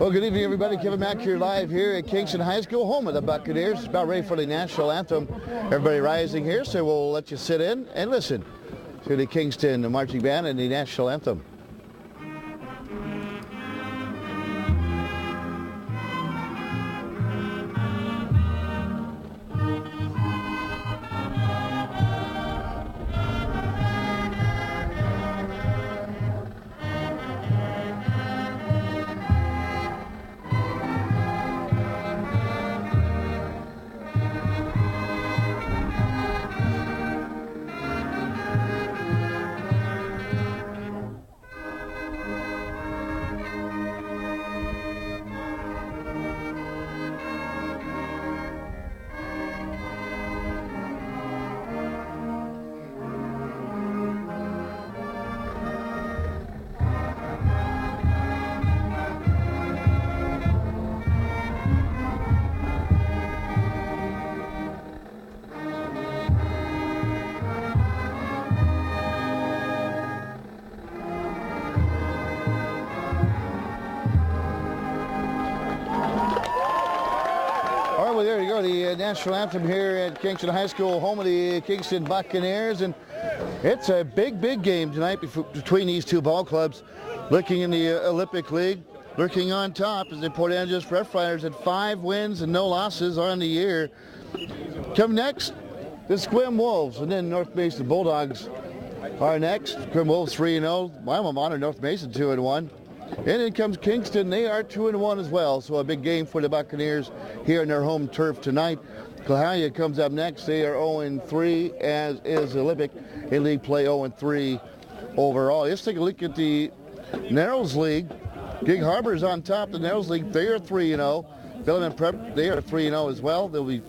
Well, good evening, everybody. Kevin Mack here live here at Kingston High School, home of the Buccaneers. It's about ready for the national anthem. Everybody rising here, so we'll let you sit in and listen to the Kingston marching band and the national anthem. Well, there you go, the national anthem here at Kingston High School, home of the Kingston Buccaneers, and it's a big game tonight between these two ball clubs. Looking in the Olympic League, lurking on top is the Port Angeles Rough Riders at 5 wins and no losses on the year. Come next, the Sequim Wolves, and then North Mason Bulldogs are next. Sequim Wolves 3-0, my alma mater, North Mason 2-1. And in comes Kingston. They are 2-1 as well. So a big game for the Buccaneers here in their home turf tonight. Clahalia comes up next. They are 0-3, as is Olympic in league play, 0-3 overall. Let's take a look at the Narrows League. Gig Harbor is on top. The Narrows League, they are 3-0. Bellarmine Prep, they are 3-0 as well. They'll be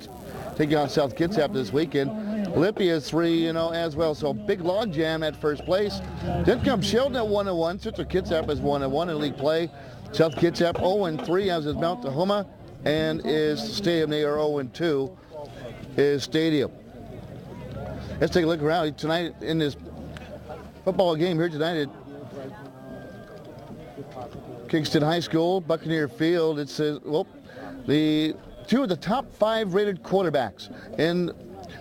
taking on South Kitsap this weekend. Olympia is 3-0 as well, so big log jam at first place. Then comes Sheldon at 1-1. Central Kitsap is 1-1 in league play. South Kitsap 0-3, as is Mount Tahoma, and is Stadium. They are 0-2 is Stadium. Let's take a look around tonight in this football game here tonight at Kingston High School, Buccaneer Field. It says, well, the two of the top 5 rated quarterbacks in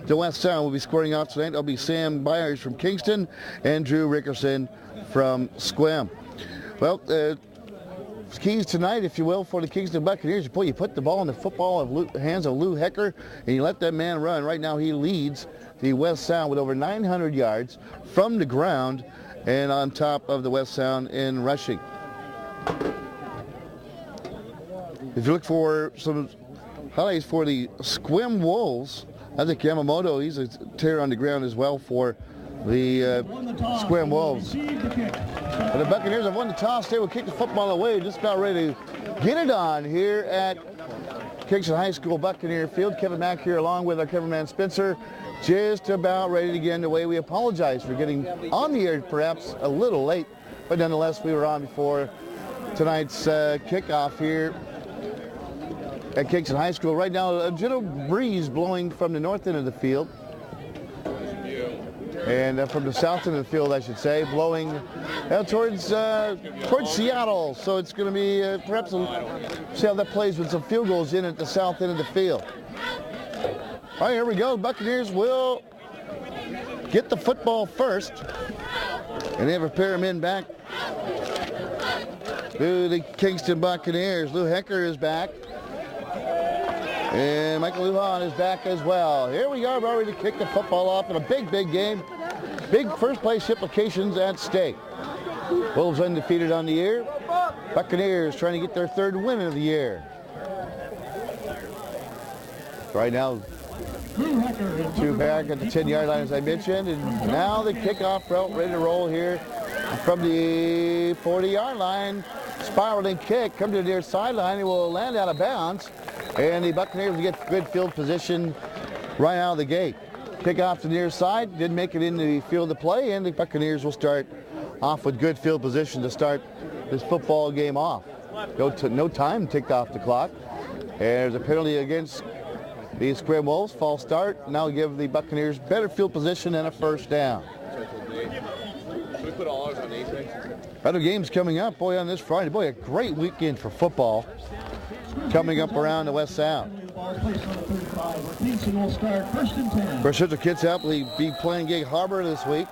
the West Sound will be scoring off tonight. That'll be Sam Byers from Kingston and Drew Rickerson from Sequim. Well, keys tonight, if you will, for the Kingston Buccaneers. You put the ball in the hands of Lou Hecker, and you let that man run. Right now he leads the West Sound with over 900 yards from the ground and on top of the West Sound in rushing. If you look for some highlights for the Sequim Wolves, I think Yamamoto, he's a tear on the ground as well for the Sequim Wolves. But the Buccaneers have won the toss. They will kick the football away. Just about ready to get it on here at Kingston High School Buccaneer Field. Kevin Mack here along with our cameraman Spencer. Just about ready to get underway. We apologize for getting on the air perhaps a little late, but nonetheless we were on before tonight's kickoff here at Kingston High School. Right now, a gentle breeze blowing from the north end of the field. And from the south end of the field, I should say, blowing towards Seattle. So it's going to be perhaps see how that plays with some field goals in at the south end of the field. All right, here we go. Buccaneers will get the football first. And they have a pair of men back to the Kingston Buccaneers. Lou Hecker is back. And Michael Lujan is back as well. Here we are, ready to kick the football off in a big game. Big first place implications at stake. Wolves undefeated on the year. Buccaneers trying to get their 3rd win of the year. Right now, 2 back at the 10-yard line, as I mentioned. And now the kickoff route ready to roll here from the 40-yard line. Spiraling kick, come to the near sideline. It will land out of bounds. And the Buccaneers will get good field position right out of the gate. Kick off to the near side, didn't make it into the field of play, and the Buccaneers will start off with good field position to start this football game off. No time ticked off the clock. And there's a penalty against the Sequim Wolves. False start. Now give the Buccaneers better field position and a first down. put all ours on these things? Other games coming up, boy, on this Friday. Boy, a great weekend for football coming up around the West Sound. First Central Kids out will be playing Gig Harbor this week.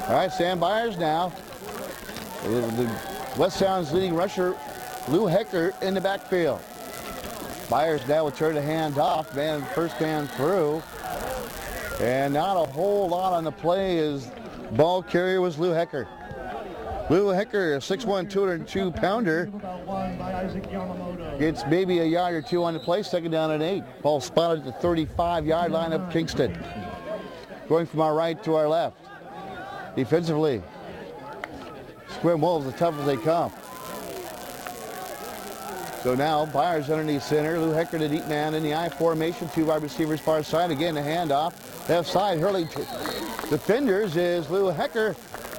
All right, Sam Byers now. The West Sound's leading rusher, Lou Hecker, in the backfield. Byers now will turn the hand off, first man through. And not a whole lot on the play as ball carrier was Lou Hecker. Lou Hecker, a 6'1", 202-pounder. Gets maybe a yard or two on the play, second down and 8. Ball spotted at the 35-yard line of Kingston. Going from our right to our left. Defensively, Sequim Wolves as tough as they come. So now Byers underneath center. Lou Hecker, the deep man in the I formation. 2 wide receivers far side. Again, the handoff. Left side, hurling defenders is Lou Hecker.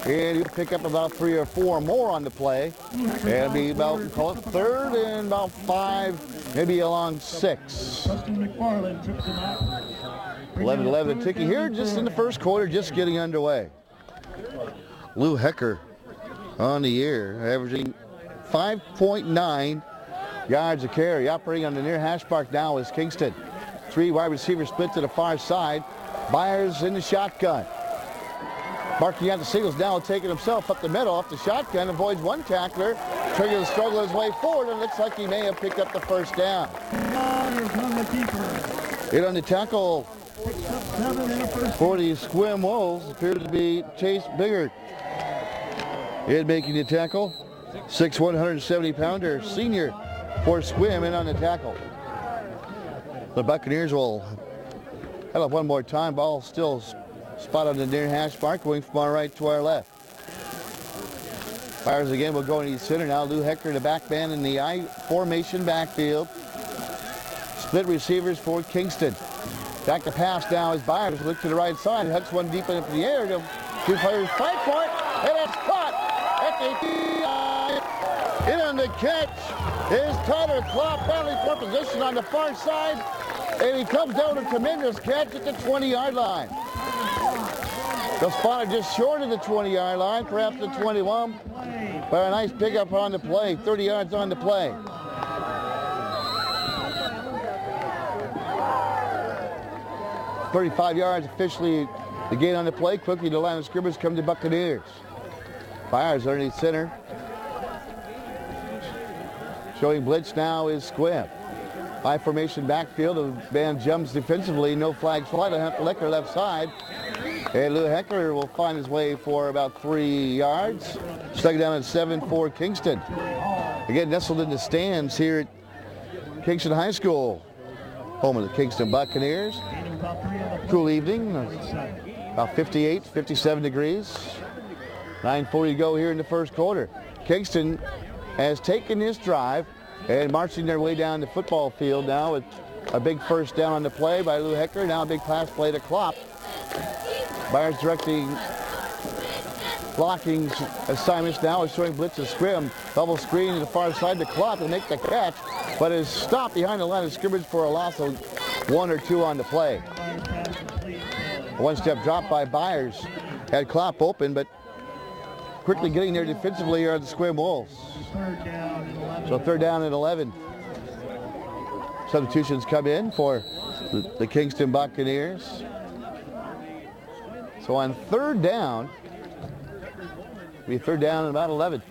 And he'll pick up about 3 or 4 more on the play. And it'll be about, call it third and about 5, maybe along 6. 11-11 ticking here just in the first quarter, just getting underway. Lou Hecker on the year, averaging 5.9 yards a carry. Operating on the near hash mark now is Kingston. 3 wide receivers split to the far side. Byers in the shotgun. Marking out the singles now, taking himself up the middle off the shotgun, avoids one tackler, trying to struggle his way forward, and looks like he may have picked up the first down. Hit on the tackle for the Sequim Wolves appears to be Chase Biggert. In making the tackle, 6'1", 170-pounder senior for Sequim in on the tackle. The Buccaneers will head up one more time. Ball still spot on the near hash mark, going from our right to our left. Fires again, will go into the center now. Lou Hecker, the back man in the I formation backfield. Split receivers for Kingston. Back to pass now as Byers look to the right side. Hucks one deep into the air. 2 players fight for it, and it's caught at the in on the catch is Tyler Klopp, battling for position on the far side, and he comes down with a tremendous catch at the 20-yard line. The spotted just short of the 20-yard line, perhaps the 21, but a nice pickup on the play, 30 yards on the play. "35 yards officially the gain on the play. Quickly the line of scrimmage come to Buccaneers. Byers underneath center. Showing blitz now is Sequim. High formation backfield. The man jumps defensively. No flags fly to Hecker left side. And Lou Hecker will find his way for about 3 yards. Second down at 7 for Kingston. Again, nestled in the stands here at Kingston High School. Home of the Kingston Buccaneers. Cool evening. About 58, 57 degrees. 9:40 to go here in the first quarter. Kingston has taken this drive and marching their way down the football field now with a big first down on the play by Lou Hecker. Now a big pass play to Klopp. Byers directing blocking assignments now is showing blitz to Sequim. Double screen to the far side to Klopp to make the catch, but is stopped behind the line of scrimmage for a loss of 1 or 2 on the play. One-step drop by Byers had Klopp open, but quickly getting there defensively are the Sequim Wolves. So third down and 11. Substitutions come in for the Kingston Buccaneers. So on third down, be third down and about 11.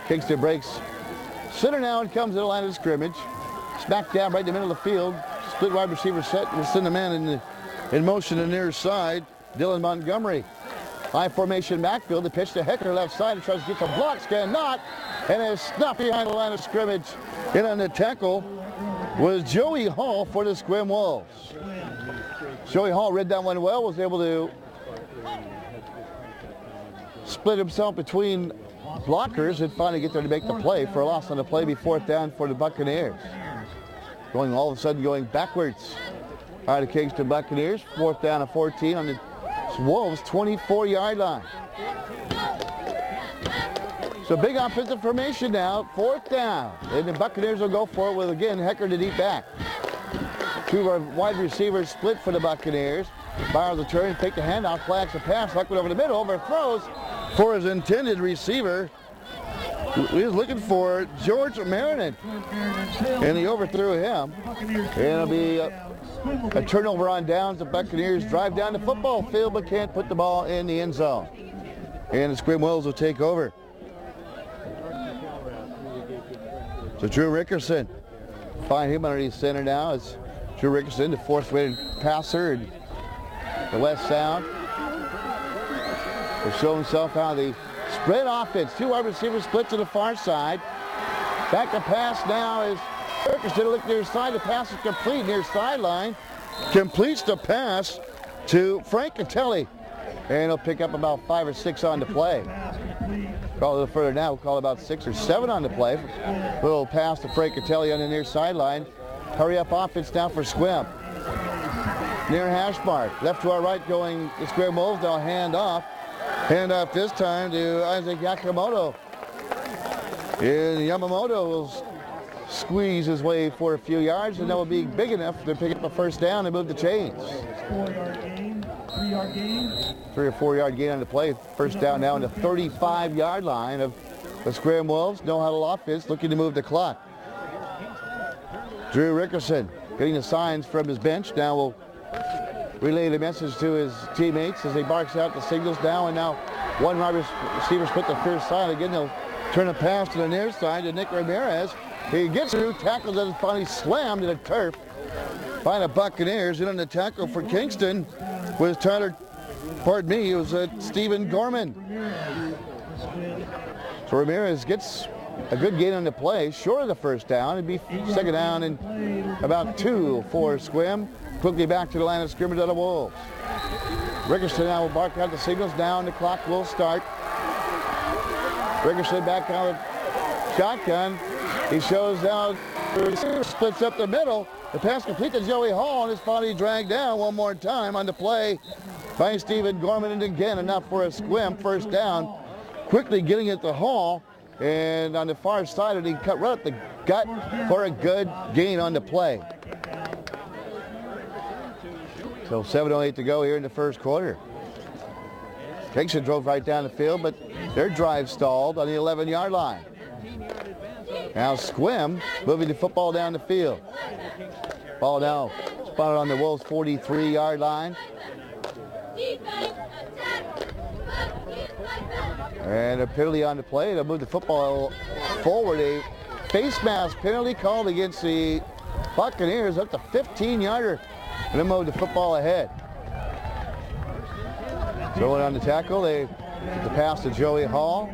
Kingston breaks center now and comes to the line of scrimmage. Smack down right in the middle of the field. Split wide receiver set. We'll send the man in motion to the near side. Dylan Montgomery. High formation backfield. The pitch to Hecker left side. He tries to get some blocks. Cannot. And is stopped behind the line of scrimmage. In on the tackle was Joey Hall for the Sequim Wolves. Joey Hall read that one well. Was able to split himself between blockers and finally get there to make the play. For a loss on the play, be fourth down for the Buccaneers. Going all of a sudden going backwards. All right, the Kingston Buccaneers. Fourth down and 14 on the Wolves' 24-yard line. So big offensive formation now. Fourth down. And the Buccaneers will go for it with, again, Hecker to deep back. Two of our wide receivers split for the Buccaneers. Bowers a turn, take the handoff, flags the pass, Luck went over the middle, overthrows for his intended receiver. He was looking for George Marinan, and he overthrew him. And it'll be a turnover on downs. The Buccaneers drive down the football field, but can't put the ball in the end zone. And the Sequim Wolves will take over. So Drew Rickerson, find him underneath center now. It's Drew Rickerson, the fourth-rated passer in the West Sound. Will show himself how the spread offense. Two wide receivers split to the far side. Back to pass now is Rickerson. Look near side. The pass is complete near sideline. Completes the pass to Frank Catelli. And he'll pick up about 5 or 6 on the play. Call a little further now. We'll call about 6 or 7 on the play. Little pass to Frank Catelli on the near sideline. Hurry up offense now for Sequim. Near hash mark. Left to our right going the Sequim Wolves. Now hand off. Hand off this time to Isaac Yamamoto. And Yamamoto will squeeze his way for a few yards, and that will be big enough to pick up a first down and move the chains. 3 or 4 yard gain on the play. First down now in the 35-yard line of the Sequim Wolves. No huddle offense looking to move the clock. Drew Rickerson getting the signs from his bench. Now will relay the message to his teammates as he barks out the signals now, and now one wide receiver split the far side. Again, they'll turn a pass to the near side to Nick Ramirez. He gets through, tackles, and finally slammed to the turf by the Buccaneers. And on the tackle for Kingston was it was Stephen Gorman. So Ramirez gets a good gain on the play, short of the first down. It'd be second down and about 2 for Sequim. Quickly back to the line of scrimmage of the Wolves. Rickerson now will bark out the signals now, and the clock will start. Rickerson back out with shotgun. He shows now the receiver splits up the middle. The pass complete to Joey Hall, and his body dragged down one more time on the play by Stephen Gorman, and again enough for a Sequim first down. Quickly getting it to Hall, and on the far side, and he cut right up the gut for a good gain on the play. So 7:08 to go here in the first quarter. Kingston drove right down the field, but their drive stalled on the 11-yard line. Now Sequim moving the football down the field. Ball now spotted on the Wolves' 43-yard line. And a penalty on the play. They'll move the football forward. A face mask penalty called against the Buccaneers up the 15-yarder. And then move the football ahead. So on the tackle, they the pass to Joey Hall.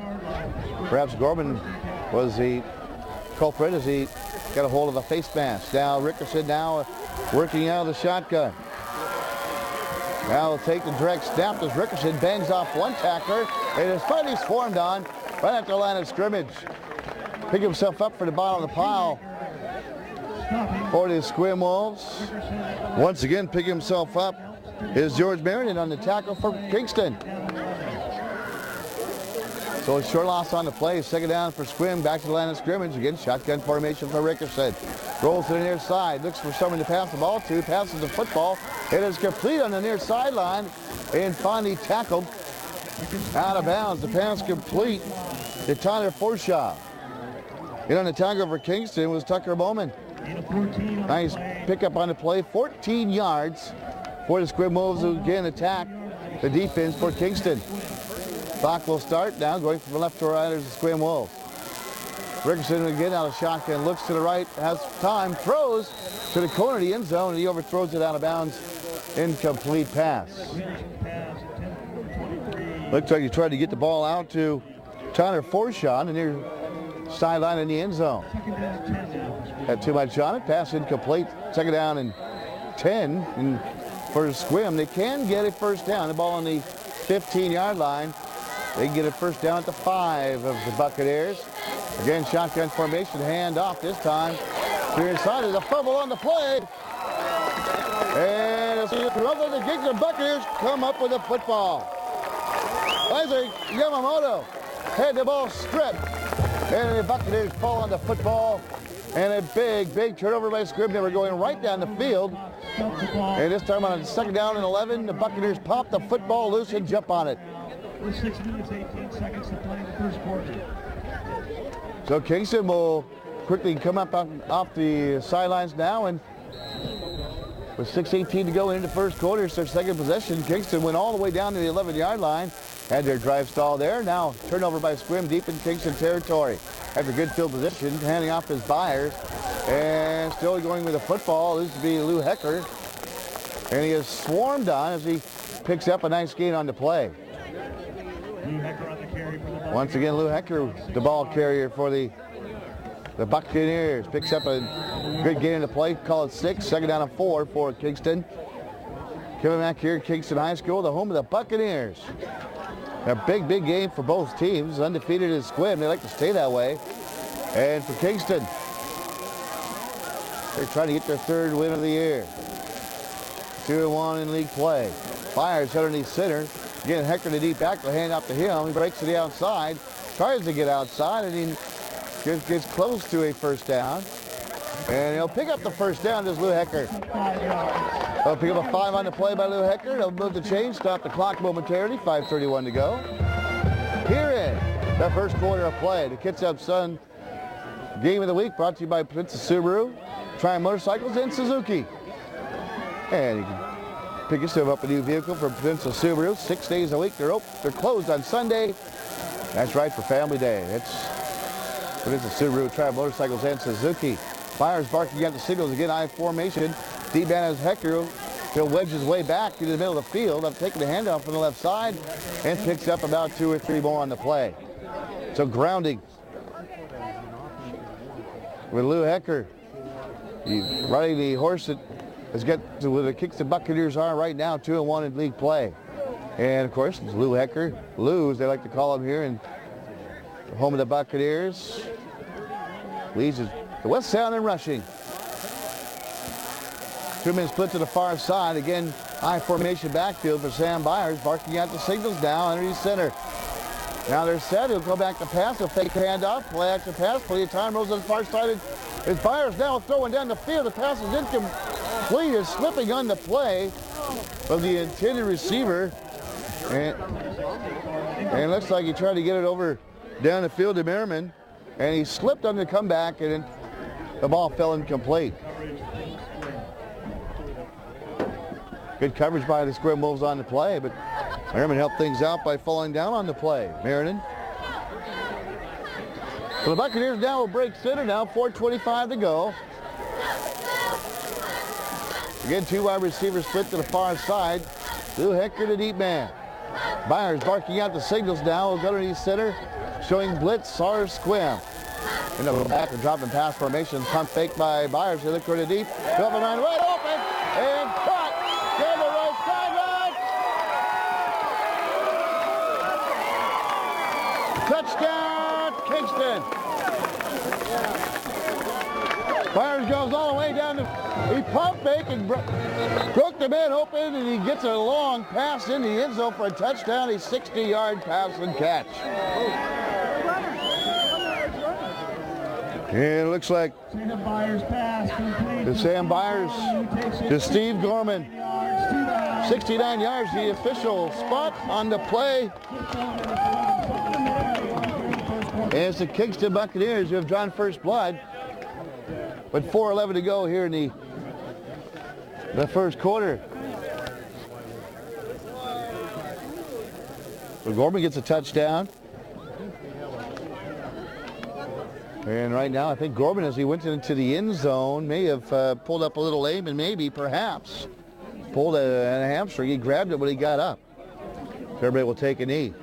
Perhaps Gorman was the culprit as he got a hold of the face mask. Now Rickerson now working out of the shotgun. Now he'll take the direct snap as Rickerson bangs off one tackler. And is finally swarmed on right at the line of scrimmage. Pick himself up for the bottom of the pile for the Sequim Wolves. Once again, picking himself up is George Marinan on the tackle for Kingston. So a short loss on the play. Second down for Sequim. Back to the line of scrimmage. Again, shotgun formation for Rickerson. Rolls to the near side. Looks for someone to pass the ball to. Passes the football. It is complete on the near sideline. And finally tackled out of bounds. The pass complete to Tyler Forshaw. And on the tackle for Kingston was Tucker Bowman. Nice pickup on the play. 14 yards for the Sequim Wolves who again attack the defense for Kingston. Clock will start now, going from the left to right as the Sequim Wolves. Rickerson again out of shotgun, looks to the right, has time, throws to the corner of the end zone, and he overthrows it out of bounds. Incomplete pass. Looks like he tried to get the ball out to Tyler Forshaw on the near sideline in the end zone. Had too much on it, pass incomplete. Second down and 10 and for Sequim. They can get a first down. The ball on the 15-yard line. They can get a first down at the 5 of the Buccaneers. Again, shotgun formation, hand off this time. Here inside is a fumble on the play. And the Kingston Buccaneers come up with a football. Isaac Yamamoto had the ball stripped. And the Buccaneers fall on the football And a big turnover by Sequim. They were going right down the field. And this time on a second down and 11, the Buccaneers pop the football loose and jump on it. With 6 minutes, 18 seconds to play in the first quarter. So Kingston will quickly come up off the sidelines now, and with 6:18 to go into the first quarter, it's their second possession. Kingston went all the way down to the 11-yard line, had their drive stall there. Now turnover by Sequim deep in Kingston territory. After good field position, handing off his Byers, and still going with the football. This would be Lou Hecker, and he is swarmed on as he picks up a nice gain on the play. Once again, Lou Hecker, the ball carrier for the Buccaneers. Picks up a good gain in the play. Call it 6. Second down and 4 for Kingston. Coming back here at Kingston High School, the home of the Buccaneers. A big game for both teams. Undefeated is Sequim. They like to stay that way. And for Kingston, they're trying to get their third win of the year. 2-1 in league play. Byers underneath center. Again, Hecker the deep back will hand up to him. He breaks to the outside, tries to get outside, and he gets close to a first down. And he'll pick up the first down as Lou Hecker. He'll pick up a 5 on the play by Lou Hecker. He'll move the chain, stop the clock momentarily. 5:31 to go. Here in the first quarter of play, the Kitsap Sun Game of the Week brought to you by Princess Subaru, Triumph Motorcycles, and Suzuki. And you can pick yourself up a new vehicle from Princess Subaru. 6 days a week. They're closed on Sunday. That's right, for Family Day. It's Princess Subaru, Triumph Motorcycles, and Suzuki. Byers barking at the signals again. I formation. Deep man as Hecker. He'll wedge his way back into the middle of the field. I'm taking the handoff from the left side and picks up about 2 or 3 more on the play. So grounding with Lou Hecker. Riding the horse that has got to where the Kingston Buccaneers are right now, 2-1 in league play. And of course, it's Lou Hecker. Lou, as they like to call him here, in the home of the Buccaneers. Leads the West Sound in rushing. 2-minute split to the far side. Again, high formation backfield for Sam Byers, barking out the signals now underneath center. Now they're set. He'll go back to pass. He'll fake the handoff. Play action pass. Plenty of time. Rolls on the far side. It's Byers now throwing down the field. The pass is incomplete. Is slipping on the play of the intended receiver. And it looks like he tried to get it over down the field to Merriman. And he slipped on the comeback, and the ball fell incomplete. Good coverage by the Sequim Wolves on the play, but Merriman helped things out by falling down on the play. Merriman. So the Buccaneers now will break center now, 4:25 to go. Again, 2 wide receivers split to the far side. Lou Hecker, the deep man. Byers barking out the signals now. We'll go underneath center, showing blitz, Sequim. In the back and dropping pass formation. Pump fake by Byers. They look for the deep. Up and around, wide open, and caught down the right sideline. Touchdown, Kingston. Byers goes all the way down to, he pump fake and broke the man open, and he gets a long pass in the end zone for a touchdown. A 60-yard pass and catch. And it looks like the Sam Byers to Steve Gorman. 69 yards, the official spot on the play. And it's the Kingston Buccaneers who have drawn first blood. But 4:11 to go here in the first quarter. So Gorman gets a touchdown. And right now, I think Gorman, as he went into the end zone, may have pulled up a little lame and maybe, perhaps, pulled a hamstring. He grabbed it when he got up. So everybody will take a knee.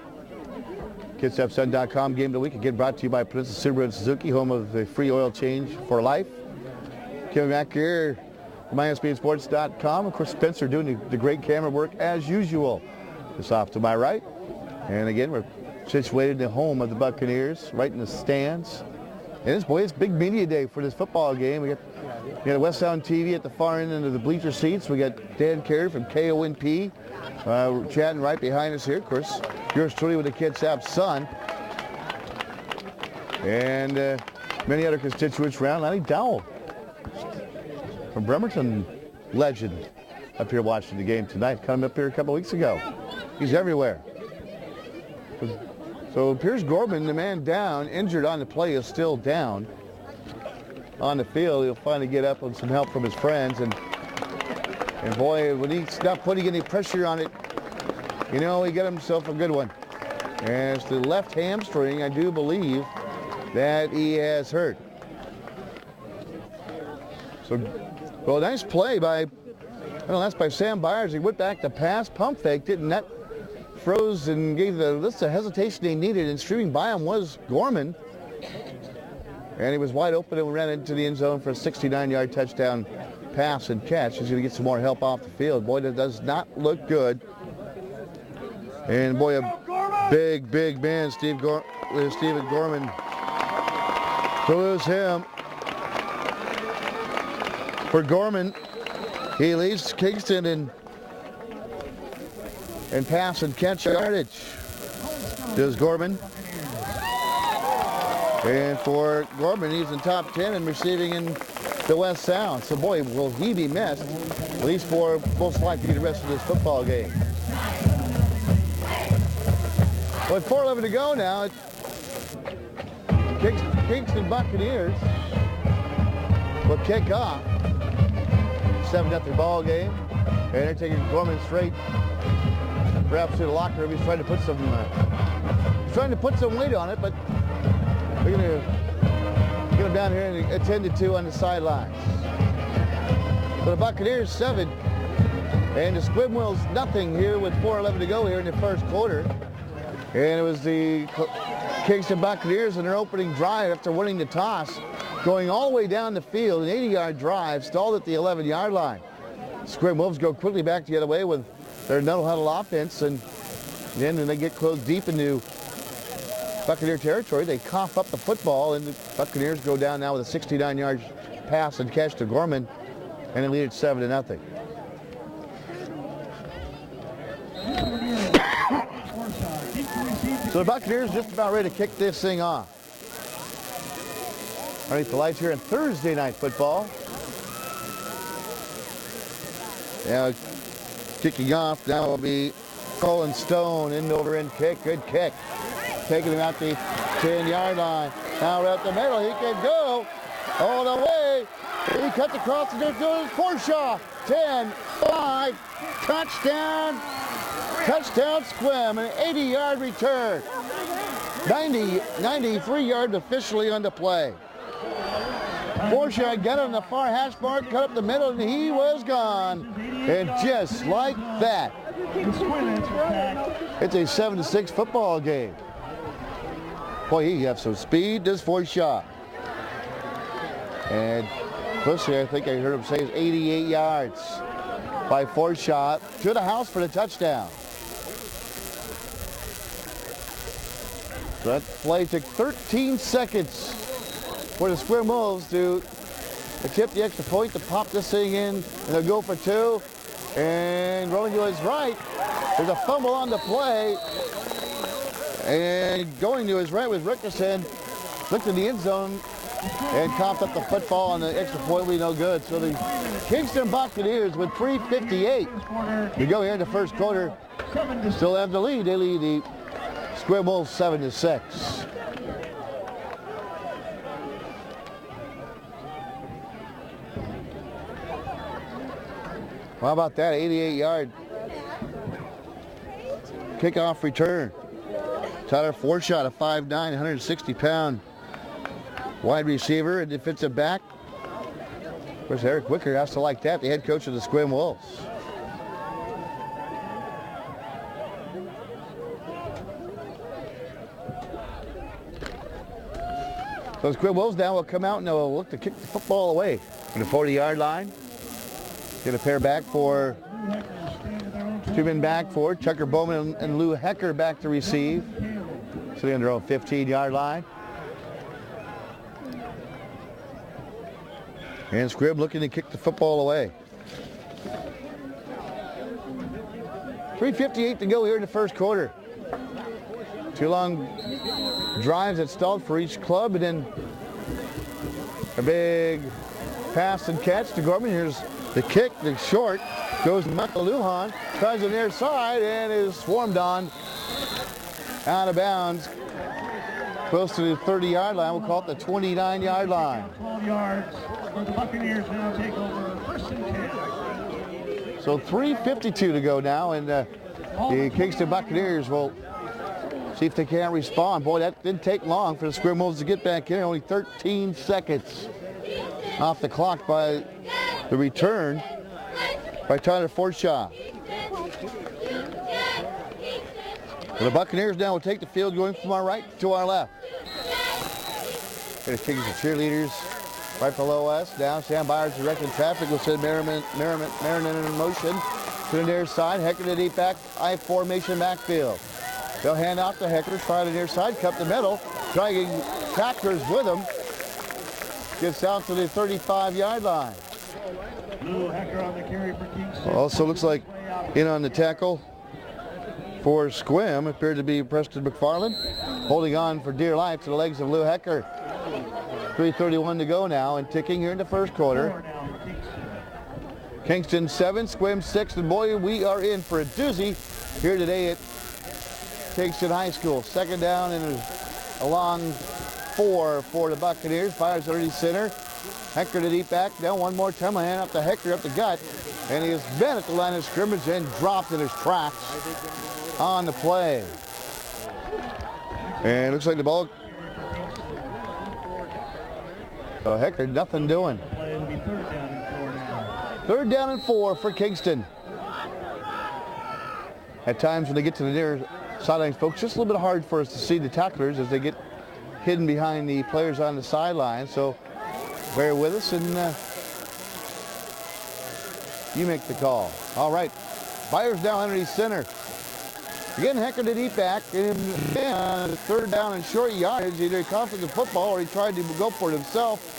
KidsFSun.com Game of the Week, again brought to you by Princess Subaru and Suzuki, home of the free oil change for life. Coming back here, MySPSports.com. Of course, Spencer doing the great camera work as usual. Just off to my right. And again, we're situated in the home of the Buccaneers, right in the stands. And it's big media day for this football game. We got West Sound TV at the far end of the bleacher seats. We got Dan Carey from KONP chatting right behind us here. Of course, yours truly with the Kitsap Sun. And many other constituents around. Lenny Dowell from Bremerton, legend, up here watching the game tonight. Come up here a couple weeks ago. He's everywhere. So Pierce Gorman, the man down, injured on the play, is still down on the field. He'll finally get up with some help from his friends. And boy, when he's not putting any pressure on it, you know, he got himself a good one. And it's the left hamstring, I do believe, that he has hurt. So, well, nice play by, that's by Sam Byers. He went back to pass, pump faked it, and that froze and gave the hesitation they needed. And streaming by him was Gorman. And he was wide open and ran into the end zone for a 69-yard touchdown pass and catch. He's going to get some more help off the field. Boy, that does not look good. And boy, a big man, Stephen Gorman. To lose him. For Gorman, he leads Kingston in pass and catch yardage. Does Gorman. And for Gorman, he's in top 10 and receiving in the West Sound. So boy, will he be missed, at least for most likely the rest of this football game. With 4:11 to go now, Kingston Buccaneers will kick off. 7-0 ball game. And they're taking Gorman straight perhaps to the locker room. He's trying to put some weight on it, but we're going to get him down here and attended to on the sidelines. So the Buccaneers 7 and the Sequim Wolves nothing here with 4:11 to go here in the first quarter. And it was the Kingston Buccaneers in their opening drive after winning the toss, going all the way down the field, an 80-yard drive, stalled at the 11-yard line. Sequim Wolves go quickly back the other way with their no huddle offense, and then when they get close deep into Buccaneer territory, they cough up the football, and the Buccaneers go down now with a 69-yard pass and catch to Gorman, and they lead it 7-0. So the Buccaneers just about ready to kick this thing off. Underneath the lights here in Thursday night football. Now kicking off now will be Colin Stone, end over end kick, good kick. Taking him out the 10-yard line. Now right up the middle, he can go all the way. He cuts across the field, Forshaw, 10, 5, touchdown. Touchdown Sequim, an 80-yard return. 93 yards officially on the play. Forshaw got on the far hash mark, cut up the middle, and he was gone. And just like that, it's a 7-6 football game. Boy, he has some speed, this Forshaw. And firstly, I think I heard him say is 88 yards by Forshaw to the house for the touchdown. That play took 13 seconds for the Sequim Wolves to attempt the extra point to pop this thing in, and they'll go for two. And rolling to his right, there's a fumble on the play. And going to his right was Rickerson, looked in the end zone and coughed up the football on the extra point, we no good. So the Kingston Buccaneers with 3:58 to go here in the first quarter still have the lead. They lead the Sequim Wolves 7-6. How about that 88-yard kickoff return? Tyler Forshaw, a 5'9", 160-pound wide receiver and defensive back. Of course, Eric Wicker has to like that, the head coach of the Sequim Wolves. So the Sequim Wolves now will come out and they'll look to kick the football away from the 40-yard line. Get a pair back for, two men back for Tucker Bowman and Lou Hecker back to receive. Sitting on their own 15-yard line. And Sequim looking to kick the football away. 3:58 to go here in the first quarter. Two long drives that stalled for each club, and then A big pass and catch to Gorman. Here's the kick, the short. Goes to Michael Lujan. Tries the near side and is swarmed on. Out of bounds. Close to the 30-yard line. We'll call it the 29-yard line. 12 yards for the Buccaneers now take over first and 10. So 3:52 to go now, and the Kingston Buccaneers will see if they can't respond. Boy, that didn't take long for the Sequim Wolves to get back in. Only 13 seconds off the clock by the return by Tyler Forshaw. The Buccaneers now will take the field going from our right to our left. Here's Kingston cheerleaders right below us. Now Sam Byers directing traffic. We'll send Merriman in motion to the near side. Hecker to deep back, I formation backfield. They'll hand off to Hecker, try the near side, cup the middle, dragging tacklers with him. Gets out to the 35-yard line. Lou Hecker on the carry for Kingston. Also looks like in on the tackle for Sequim appeared to be Preston McFarland, holding on for dear life to the legs of Lou Hecker. 3:31 to go now and ticking here in the first quarter. Kingston 7, Sequim 6, and boy, we are in for a doozy here today at Kingston High School. Second down and a long 4 for the Buccaneers. Fires already center. Hecker to deep back. Now one more time, a hand up to Hecker up the gut. And he has been at the line of scrimmage and dropped in his tracks on the play. And it looks like the ball. So Hecker, nothing doing. Third down and 4 for Kingston. At times when they get to the near sidelines, folks, just a little bit hard for us to see the tacklers as they get hidden behind the players on the sideline. So bear with us and you make the call. All right, Byers down underneath center. Again, Hecker to deep back. And third down and short yardage. Either he caught the football or he tried to go for it himself.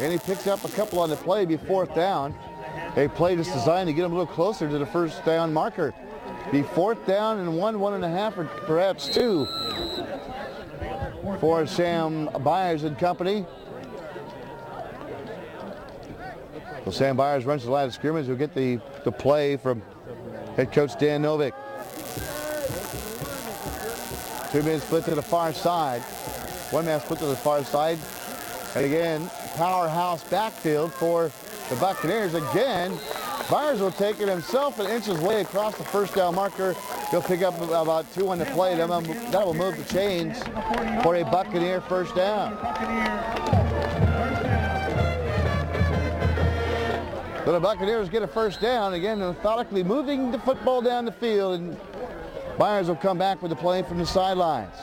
And he picks up a couple on the play, be fourth down. A play just designed to get him a little closer to the first down marker. Be fourth down and 1.5, or perhaps 2 for Sam Byers and company. So Sam Byers runs the line of scrimmage. We'll get the play from head coach Dan Novick. 2-man split to the far side. 1-man split to the far side. And again, powerhouse backfield for the Buccaneers. Again, Byers will take it himself and inch his way across the first down marker. He'll pick up about 2 on the play. That will move the chains for a Buccaneer first down. So the Buccaneers get a first down. Again, methodically moving the football down the field. And Byers will come back with the play from the sidelines.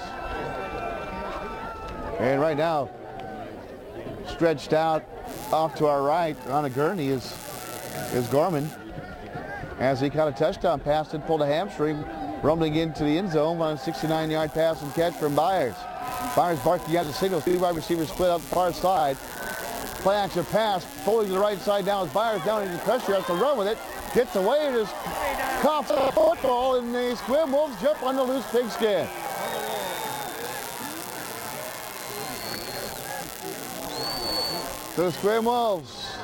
And right now, stretched out off to our right on a gurney is Gorman. As he caught a touchdown pass and pulled a hamstring, rumbling into the end zone on a 69-yard pass and catch from Byers. Byers barking out the signal. 2 wide receivers split out the far side. Play action pass, pulling to the right side down as Byers down into pressure, has to run with it. Gets away and just coughs the football, and the Sequim Wolves jump on the loose pigskin. The Sequim Wolves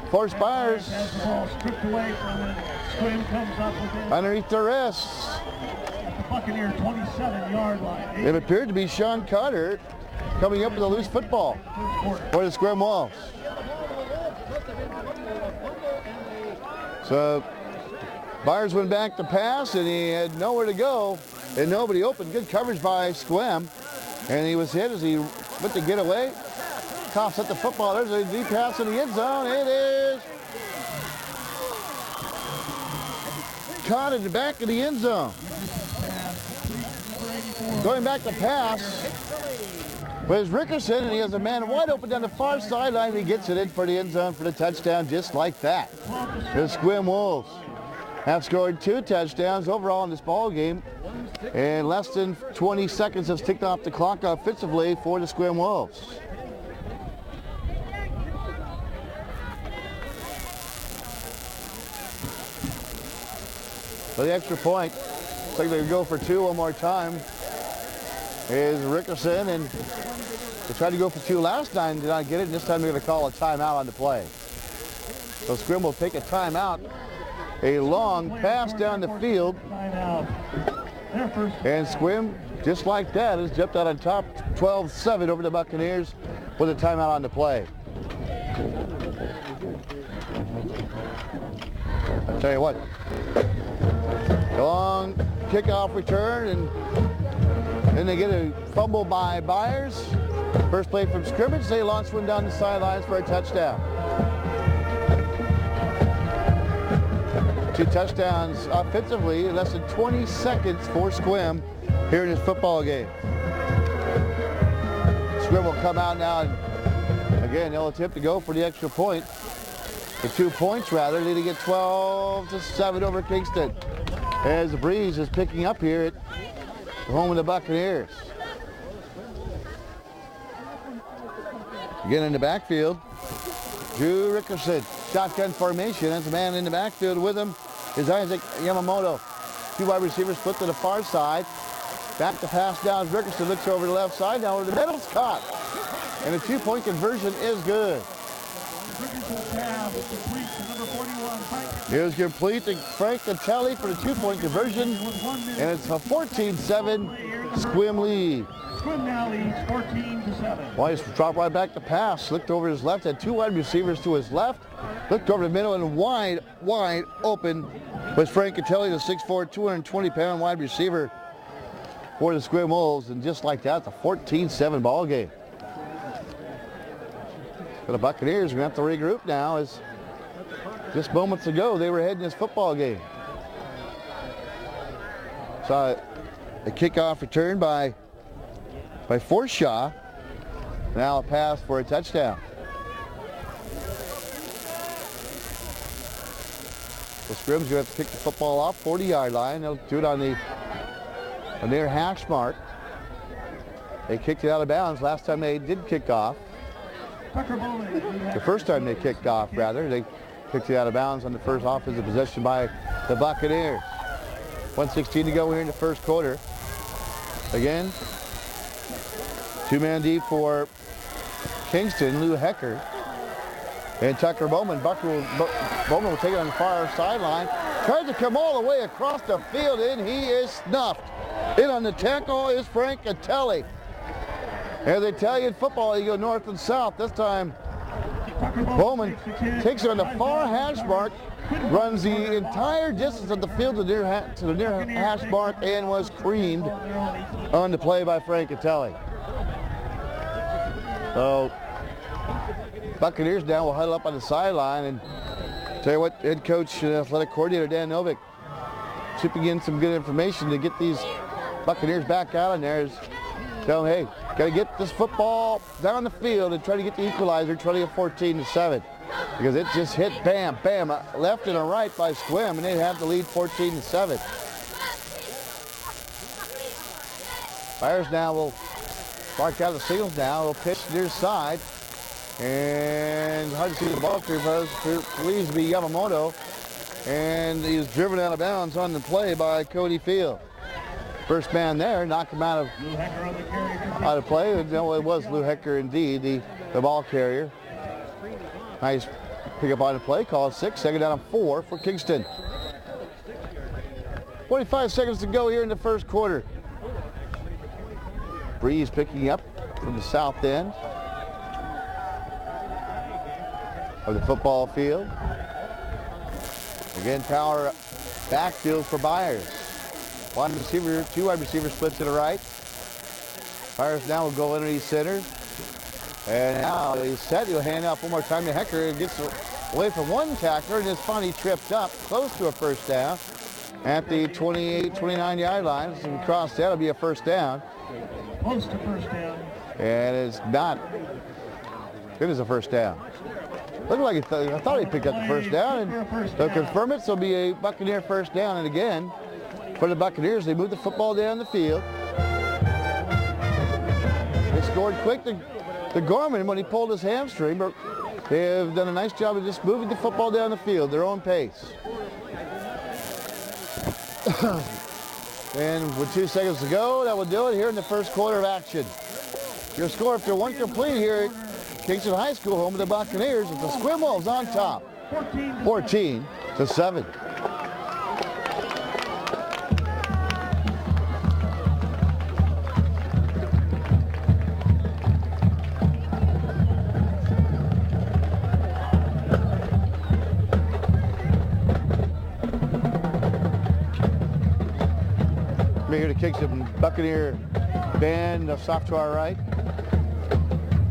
force Byers underneath the wrists. At the Buccaneer 27-yard line. It appeared to be Sean Carter coming up with a loose football for the Sequim Wolves. So Byers went back to pass and he had nowhere to go and nobody open. Good coverage by Sequim, and he was hit as he went to get away. Coughs at the football. There's a deep pass in the end zone. It is caught in the back of the end zone. Going back to pass was Rickerson, and he has a man wide open down the far sideline. He gets it in for the end zone for the touchdown just like that. The Sequim Wolves have scored 2 touchdowns overall in this ball game, and less than 20 seconds has ticked off the clock offensively for the Sequim Wolves. For the extra point, looks like they go for 2 one more time, is Rickerson, and They tried to go for two last time, did not get it, and this time they're going to call a timeout on the play. So Sequim will take a timeout. A long pass down the field. And Sequim, just like that, has jumped out on top 12-7 over the Buccaneers with a timeout on the play. I'll tell you what, long kickoff return, and then they get a fumble by Byers. First play from scrimmage, they launch one down the sidelines for a touchdown. 2 touchdowns offensively in less than 20 seconds for Sequim here in this football game. Sequim will come out now, and again, they'll attempt to go for the extra point. The 2 points, rather, leading at 12-7 over Kingston. As the breeze is picking up here at the home of the Buccaneers. Again in the backfield, Drew Rickerson, shotgun formation. That's a man in the backfield with him is Isaac Yamamoto. 2 wide receivers split to the far side. Back to pass down. Rickerson looks over the left side. Now over the middle's caught. And the 2-point conversion is good. It was complete to Frank Catelli for the 2-point conversion. And it's a 14-7 Sequim lead. Sequim now leads 14-7. Weiss dropped right back to pass. Looked over his left, had 2 wide receivers to his left. Looked over the middle, and wide open was Frank Catelli, the 6'4", 220-pound wide receiver for the Sequim Wolves. And just like that, it's a 14-7 ball game. For the Buccaneers are going to have to regroup now, as just moments ago they were heading this football game. Saw a kickoff return by Forshaw. Now a pass for a touchdown. So Sequim's going to have to kick the football off 40-yard line. They'll do it on the near hash mark. They kicked it out of bounds last time they did kick off. The first time they kicked off, rather, they kicked it out of bounds on the first offensive possession by the Buccaneers. 1:16 to go here in the first quarter. Again, 2-man deep for Kingston, Lou Hecker and Tucker Bowman. Bowman will take it on the far sideline. Tries to come all the way across the field, and he is snuffed. In on the tackle is Frank Catelli. As they tell you in football, you go north and south. This time, Bowman takes it on the far hash mark, runs the entire distance of the field to the near hash mark, and was creamed on the play by Frank Catelli. So, Buccaneers now will huddle up on the sideline, and tell you what, head coach and athletic coordinator Dan Novick chipping in some good information to get these Buccaneers back out in there. Is tell them, hey, got to get this football down the field and try to get the equalizer, try to get 14-7. Because it just hit bam, bam, left and a right by Sequim, and they have the lead 14-7. Byers now will mark out the signals now. He'll pitch near side. And hard to see the ball through, but it believes to be Yamamoto. And he's driven out of bounds on the play by Cody Field. First man there, knocked him out of play. No, it was Lou Hecker indeed, the ball carrier. Nice pick up on the play, call it 6, second down and 4 for Kingston. 45 seconds to go here in the first quarter. Breeze picking up from the south end of the football field. Again, power backfield for Byers. 2 wide receiver split to the right. Byers now will go underneath center. And now he's set. He'll hand off one more time to Hecker. It gets away from one tackler and is finally tripped up close to a first down at the 28, 29-yard line. So we cross that, it'll be a first down. Close to first down. And it's not. It is a first down. Looked like I thought he picked up the first down, and they'll confirm it, so it'll be a Buccaneer first down. And again, for the Buccaneers, they moved the football down the field. They scored quick to Gorman when he pulled his hamstring, but they have done a nice job of just moving the football down the field, their own pace. And with 2 seconds to go, that will do it here in the first quarter of action. Your score after one complete here at Kingston High School, home of the Buccaneers. It's the Sequim Wolves on top, 14-7. We're here to Kingston Buccaneer band off to our right.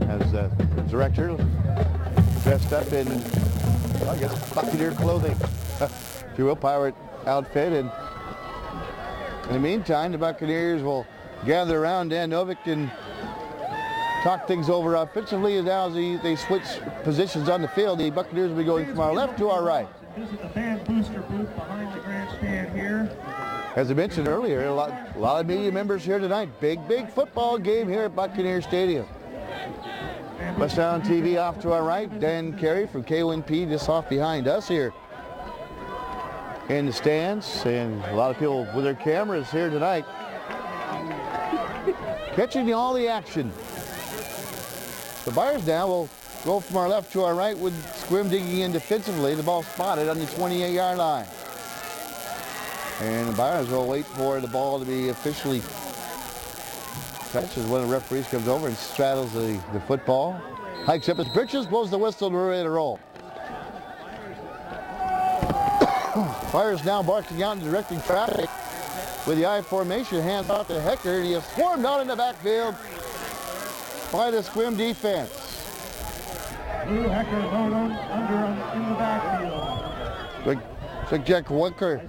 As the director dressed up in, well, I guess, Buccaneer clothing, if you will, pirate outfit. And in the meantime, the Buccaneers will gather around Dan Novick and talk things over offensively. And now as they switch positions on the field, the Buccaneers will be going from our left to our right. Visit the band booster booth behind the grandstand here. As I mentioned earlier, a lot of media members here tonight. Big football game here at Buccaneer Stadium. West Sound TV off to our right. Dan Carey from K1P just off behind us here in the stands. And a lot of people with their cameras here tonight catching all the action. The Buyers now will go from our left to our right with Sequim digging in defensively. The ball spotted on the 28-yard line. And the Buyers will wait for the ball to be officially touched as one of the referees comes over and straddles the football. Hikes up his britches, blows the whistle, and we're ready to roll. Buyers now barking out and directing traffic with the I formation, hands off to Hecker, and he is swarmed out in the backfield by the Sequim defense. Blue Hecker under in the backfield. Looks like Jack Winker,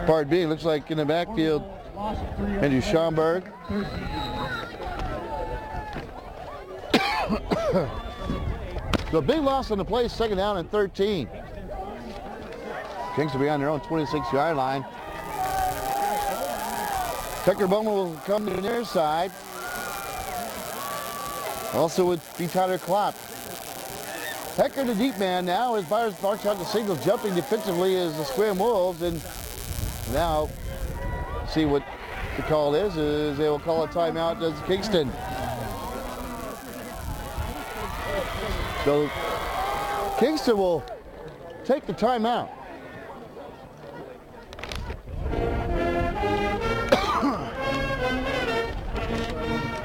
part B, looks like in the backfield, Andrew Schomburg. So big loss on the play, second down and 13. Kingston will be on their own 26-yard line. Tucker Bowman will come to the near side. Also would be Tyler Klopp. Hecker, the deep man now, as Byers barks out the signal, jumping defensively as the Sequim Wolves. And now, see what the call is they will call a timeout as Kingston. So Kingston will take the timeout.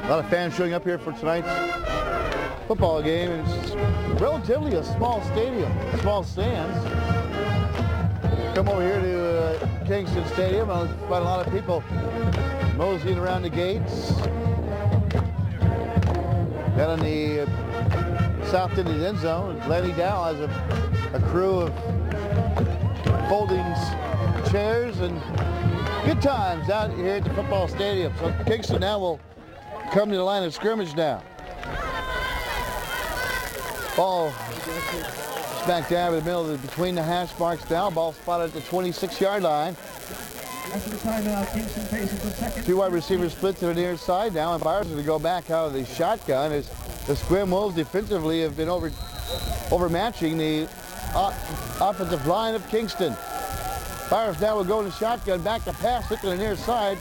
A lot of fans showing up here for tonight's football game. It's relatively a small stadium, small stands. Come over here to Kingston Stadium. I'll find a lot of people moseying around the gates. Down in the south end of the end zone, Lenny Dow has a crew of folding chairs and good times out here at the football stadium. So Kingston now will come to the line of scrimmage now. Ball smack dab in the middle between the hash marks now. Ball spotted at the 26-yard line. After the timeout, Kingston faces the second. Two wide receivers split to the near side now, and Byers are going to go back out of the shotgun as the Sequim Wolves defensively have been overmatching the offensive line of Kingston. Byers now will go in the shotgun, back to pass, look to the near side.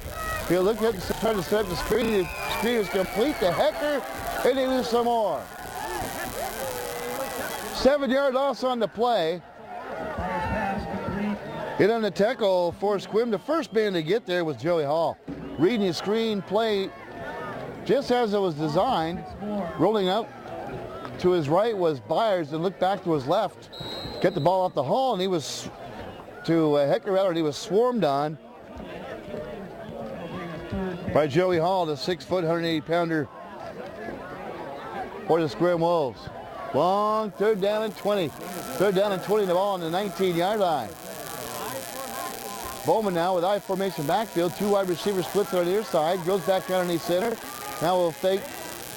He'll look at trying to set up the screen. The screen is complete to Hecker, and they lose some more. 7-yard loss on the play. Hit on the tackle for Sequim. The first man to get there was Joey Hall. Reading his screen play just as it was designed. Rolling up to his right was Byers and looked back to his left. Get the ball off the Hall, and he was to Hecker, and he was swarmed on by Joey Hall, the 6-foot, 180-pounder for the Sequim Wolves. Long third down and 20. Third down and 20, the ball on the 19-yard line. Bowman now with I formation backfield. Two wide receivers split to the near side. Goes back underneath center. Now will fake.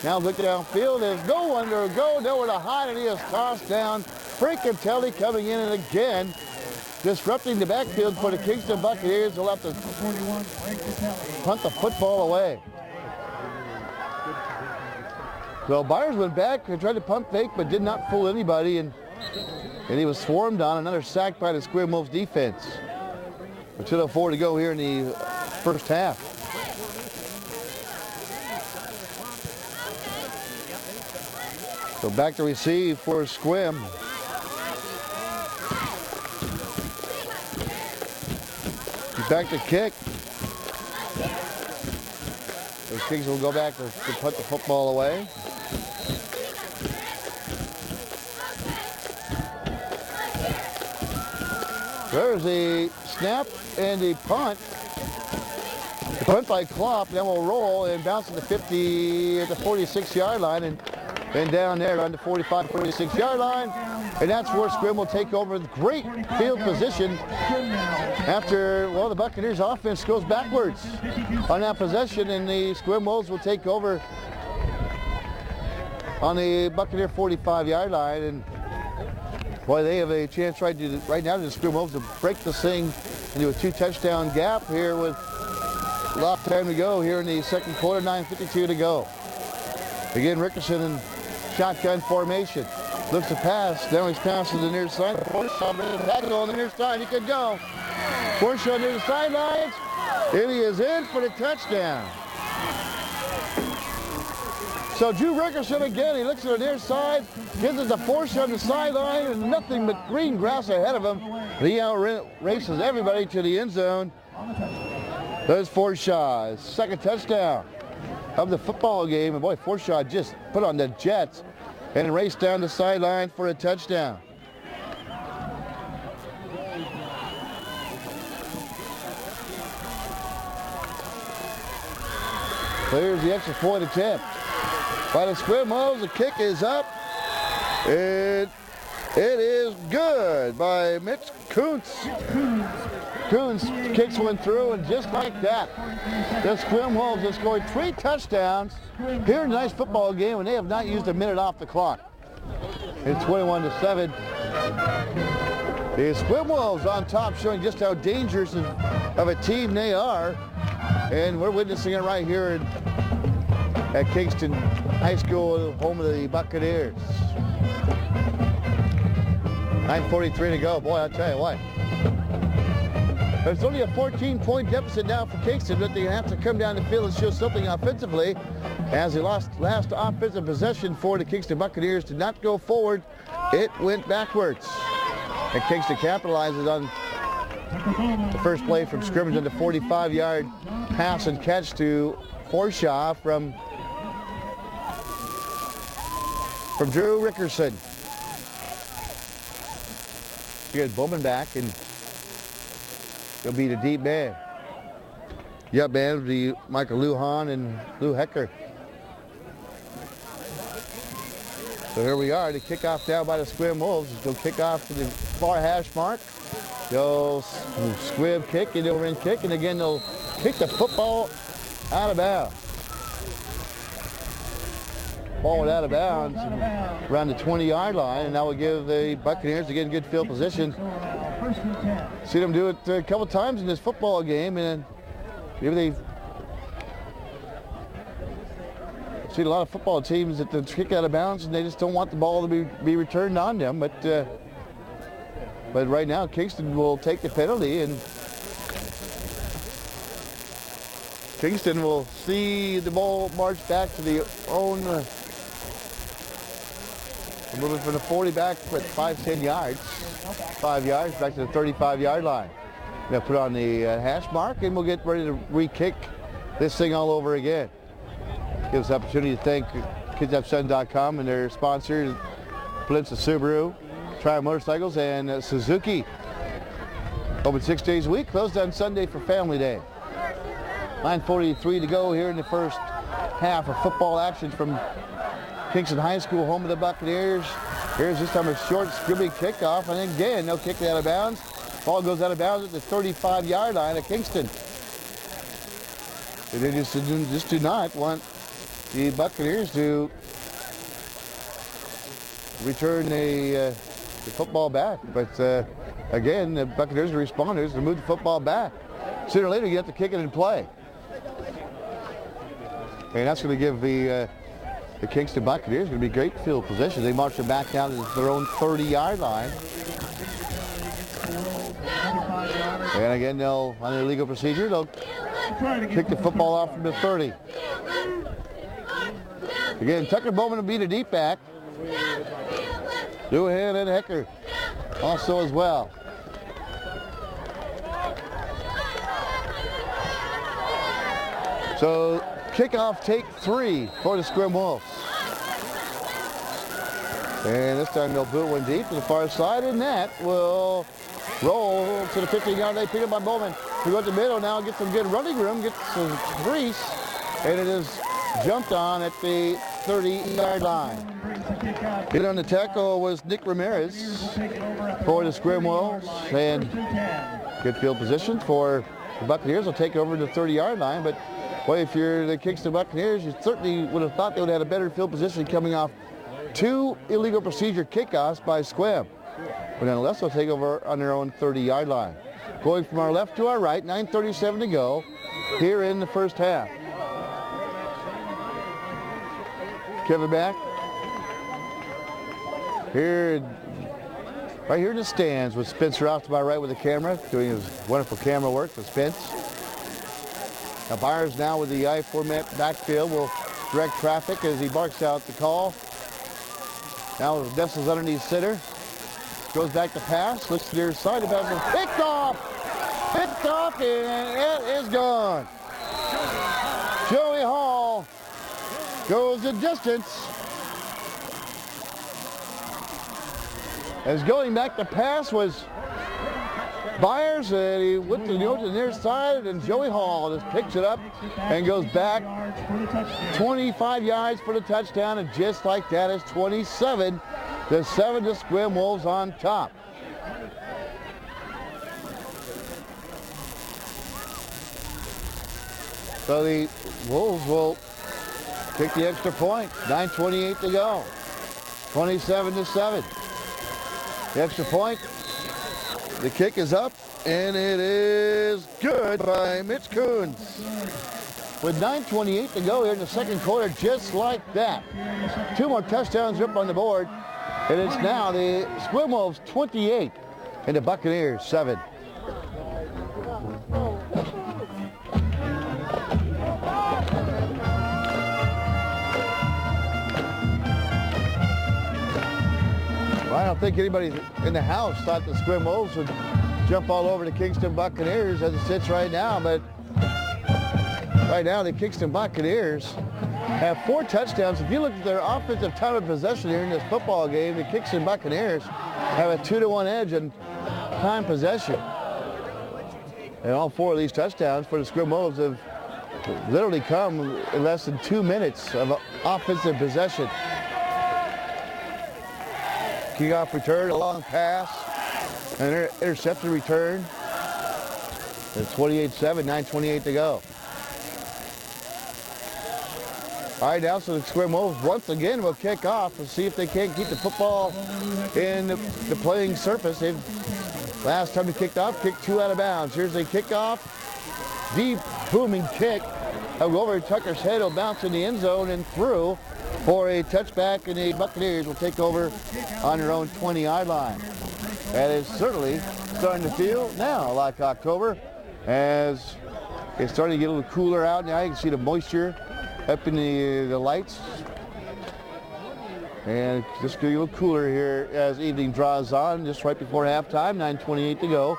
Now look downfield. There's no one to go. Nowhere to hide, and he is tossed down. Fricatelli coming in and again disrupting the backfield for the Kingston Buccaneers. They'll have to punt the football away. So Byers went back and tried to pump fake, but did not fool anybody, and he was swarmed on. Another sack by the Sequim Wolves defense. With 2:04 to go here in the first half. So back to receive for Sequim. Back to kick. The Kings will go back to put the football away. There's a snap and a punt. The punt by Klopp, then we'll roll and bounce at the 50 at the 46-yard line and down there on the 45, 46-yard line. And that's where Sequim will take over with great field position after, well, the Buccaneers offense goes backwards on that possession, and the Sequim Wolves will take over on the Buccaneer 45-yard line. And boy, they have a chance right now to the Sequim Wolves to break this thing into a 2-touchdown gap here with a lot of time to go here in the second quarter, 9:52 to go. Again, Rickerson in shotgun formation. Looks to pass. Now he's passing to the near side. Forshaw ready to tackle on the near side. He could go. Forshaw near the sidelines. And he is in for the touchdown. So Drew Rickerson again. He looks to the near side. Gives it to Forshaw on the sideline. And nothing but green grass ahead of him. He outraces everybody to the end zone. There's Forshaw's second touchdown of the football game. And boy, Forshaw just put on the Jets and raced down the sideline for a touchdown. There's the extra point attempt by the Sequim Wolves. The kick is up. And it is good by Mitch Kuntz. Kuntz kicks one through, and just like that, the Sequim Wolves have scored 3 touchdowns here in tonight's football game, and they have not used a minute off the clock. It's 21-7. The Sequim Wolves on top, showing just how dangerous of a team they are, and we're witnessing it right here at Kingston High School, home of the Buccaneers. 9:43 to go. Boy, I'll tell you what. There's only a 14-point deficit now for Kingston, but they have to come down the field and show something offensively, as the last offensive possession for the Kingston Buccaneers did not go forward. It went backwards. And Kingston capitalizes on the first play from scrimmage on the 45-yard pass and catch to Forshaw from Drew Rickerson. You get Bowman back, and he'll be the deep man. Yep, man, it'll be Michael Lujan and Lou Hecker. So here we are, the kickoff down by the Sequim Wolves. They'll kick off to the far hash mark. They'll Sequim kick and over and kick, and again they'll kick the football out of bounds. Ball out of bounds around the 20-yard line, and that will give the Buccaneers again good field position. See them do it a couple times in this football game, and maybe they've seen a lot of football teams that kick out of bounds and they just don't want the ball to be returned on them. But right now Kingston will take the penalty, and Kingston will see the ball march back to the own. Moving from the 40 back at 5-10 yards. 5 yards back to the 35-yard line. They'll put on the hash mark, and we'll get ready to re-kick this thing all over again. Gives us the opportunity to thank KidsUpSun.com and their sponsors, Peninsula Subaru, Triumph Motorcycles, and Suzuki. Open 6 days a week, closed on Sunday for Family Day. 9:43 to go here in the first half of football action from Kingston High School, home of the Buccaneers. Here's this time a short, scrimmage kickoff, and again, they'll kick it out of bounds. Ball goes out of bounds at the 35-yard line of Kingston. They just do not want the Buccaneers to return the football back. But again, the Buccaneers are responders to move the football back. Sooner or later, you have to kick it and play. And that's going to give the Kingston Buccaneers going to be great field position. They march it back down to their own 30-yard line. And again, they'll, on their legal procedure, they'll kick the football off from the 30. Again, Tucker Bowman will be the deep back. Doohan and Hecker also as well. So kickoff take 3 for the Sequim Wolves. And this time they'll boot one deep to the far side, and that will roll to the 15-yard line. Pick up by Bowman. We go to the middle now, get some good running room, get some crease, and it is jumped on at the 30-yard line. In on the tackle was Nick Ramirez for the Sequim Wolves, and good field position for the Buccaneers. Will take over the 30-yard line, but boy, if you're the Kingston Buccaneers, you certainly would have thought they would have had a better field position coming off 2 illegal procedure kickoffs by Sequim. But nonetheless, they'll take over on their own 30-yard line. Going from our left to our right, 9:37 to go here in the first half. Kevin back. Here, right here in the stands with Spencer off to my right with the camera, doing his wonderful camera work for Spence. Now Byers now with the I-format backfield will direct traffic as he barks out the call. Now nestles underneath center. Goes back to pass, looks to the near side, the pass is picked off, and it is gone. Joey Hall goes the distance. As going back to pass was Byers, and he went to the near side, and Joey Hall just picks it up and goes back 25 yards for the touchdown, and just like that is 27-7 to Sequim Wolves on top. So the Wolves will kick the extra point. 9:28 to go. 27-7. The extra point. The kick is up, and it is good by Mitch Coons. With 9:28 to go here in the second quarter, just like that. 2 more touchdowns up on the board, and it's now the Sequim Wolves 28 and the Buccaneers 7. Well, I don't think anybody in the house thought the Sequim Wolves would jump all over the Kingston Buccaneers as it sits right now, but right now the Kingston Buccaneers have 4 touchdowns. If you look at their offensive time of possession here in this football game, the Kingston Buccaneers have a 2-1 edge in time possession. And all 4 of these touchdowns for the Sequim Wolves have literally come in less than 2 minutes of offensive possession. Kickoff return, a long pass, an interception return. It's 28-7, 9:28 to go. All right, now so the Sequim Wolves once again will kick off and see if they can't keep the football in the playing surface. Last time they kicked off, kicked 2 out of bounds. Here's a kickoff, deep booming kick. It'll go over Tucker's head, it'll bounce in the end zone and through for a touchback, and the Buccaneers will take over on their own 20-yard line. That is certainly starting to feel now like October, as it's starting to get a little cooler out now. You can see the moisture up in the lights, and just getting a little cooler here as evening draws on, just right before halftime. 9:28 to go.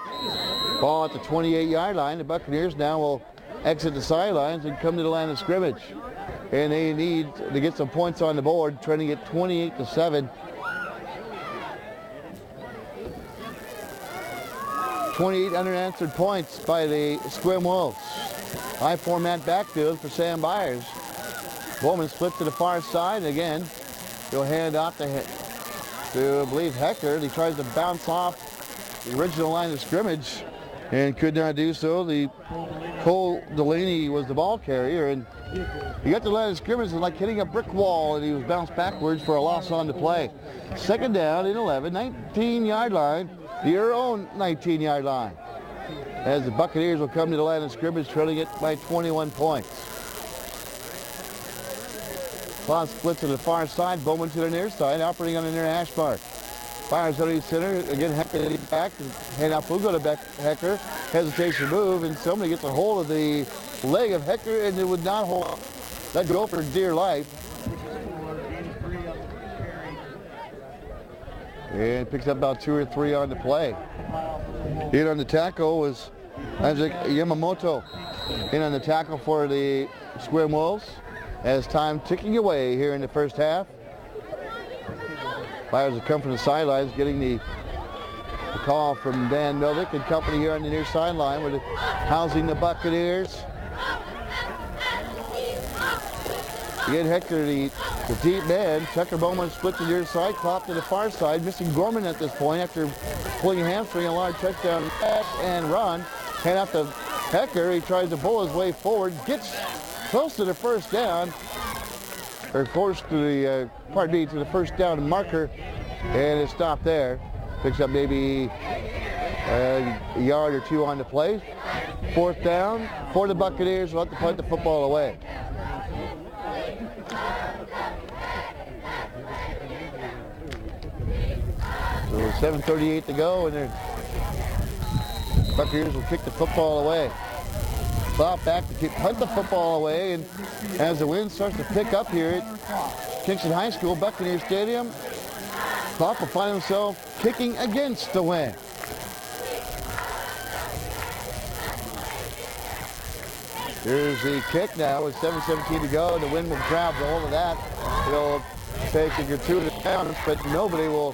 Ball at the 28-yard line. The Buccaneers now will exit the sidelines and come to the line of scrimmage, and they need to get some points on the board, trying to get 28-7. 28 unanswered points by the Sequim Wolves. High format backfield for Sam Byers. Bowman split to the far side again. He'll hand off to I believe Hecker. He tries to bounce off the original line of scrimmage and could not do so. The Cole Delaney was the ball carrier, and he got the line of scrimmage and like hitting a brick wall, and he was bounced backwards for a loss on the play. Second down and 11, 19-yard line, your own 19-yard line, as the Buccaneers will come to the line of scrimmage, trailing it by 21 points. Ball split to the far side, Bowman to the near side, operating on the near hash mark. Fires underneath center, again Hecker back, hand out Fugo to Hecker, hesitation move, and somebody gets a hold of the leg of Hecker, and it would not hold. Let go for dear life. and picks up about 2 or 3 on the play. In on the tackle was Isaac Yamamoto. In on the tackle for the Sequim Wolves as time ticking away here in the first half. Flyers have come from the sidelines getting the call from Dan Mildick and company here on the near sideline with housing the Buccaneers. Again, Hector, the deep man. Tucker Bowman split to the near side, Klopp to the far side, missing Gorman at this point after pulling a hamstring, a large touchdown pass and run. Hand off to Hector. He tries to pull his way forward, gets close to the first down, or close to the, to the first down marker, and it's stopped there. Picks up maybe a yard or 2 on the play. 4th down for the Buccaneers. We'll have to punt the football away. So 7:38 to go, and the Buccaneers will kick the football away. Stop back to punt the football away, and as the wind starts to pick up here at Kingston High School, Buccaneer Stadium, Klopp will find himself kicking against the wind. Here's the kick now with 7:17 to go. The wind will grab the hold of that. It'll take a gratuitous bounce, but nobody will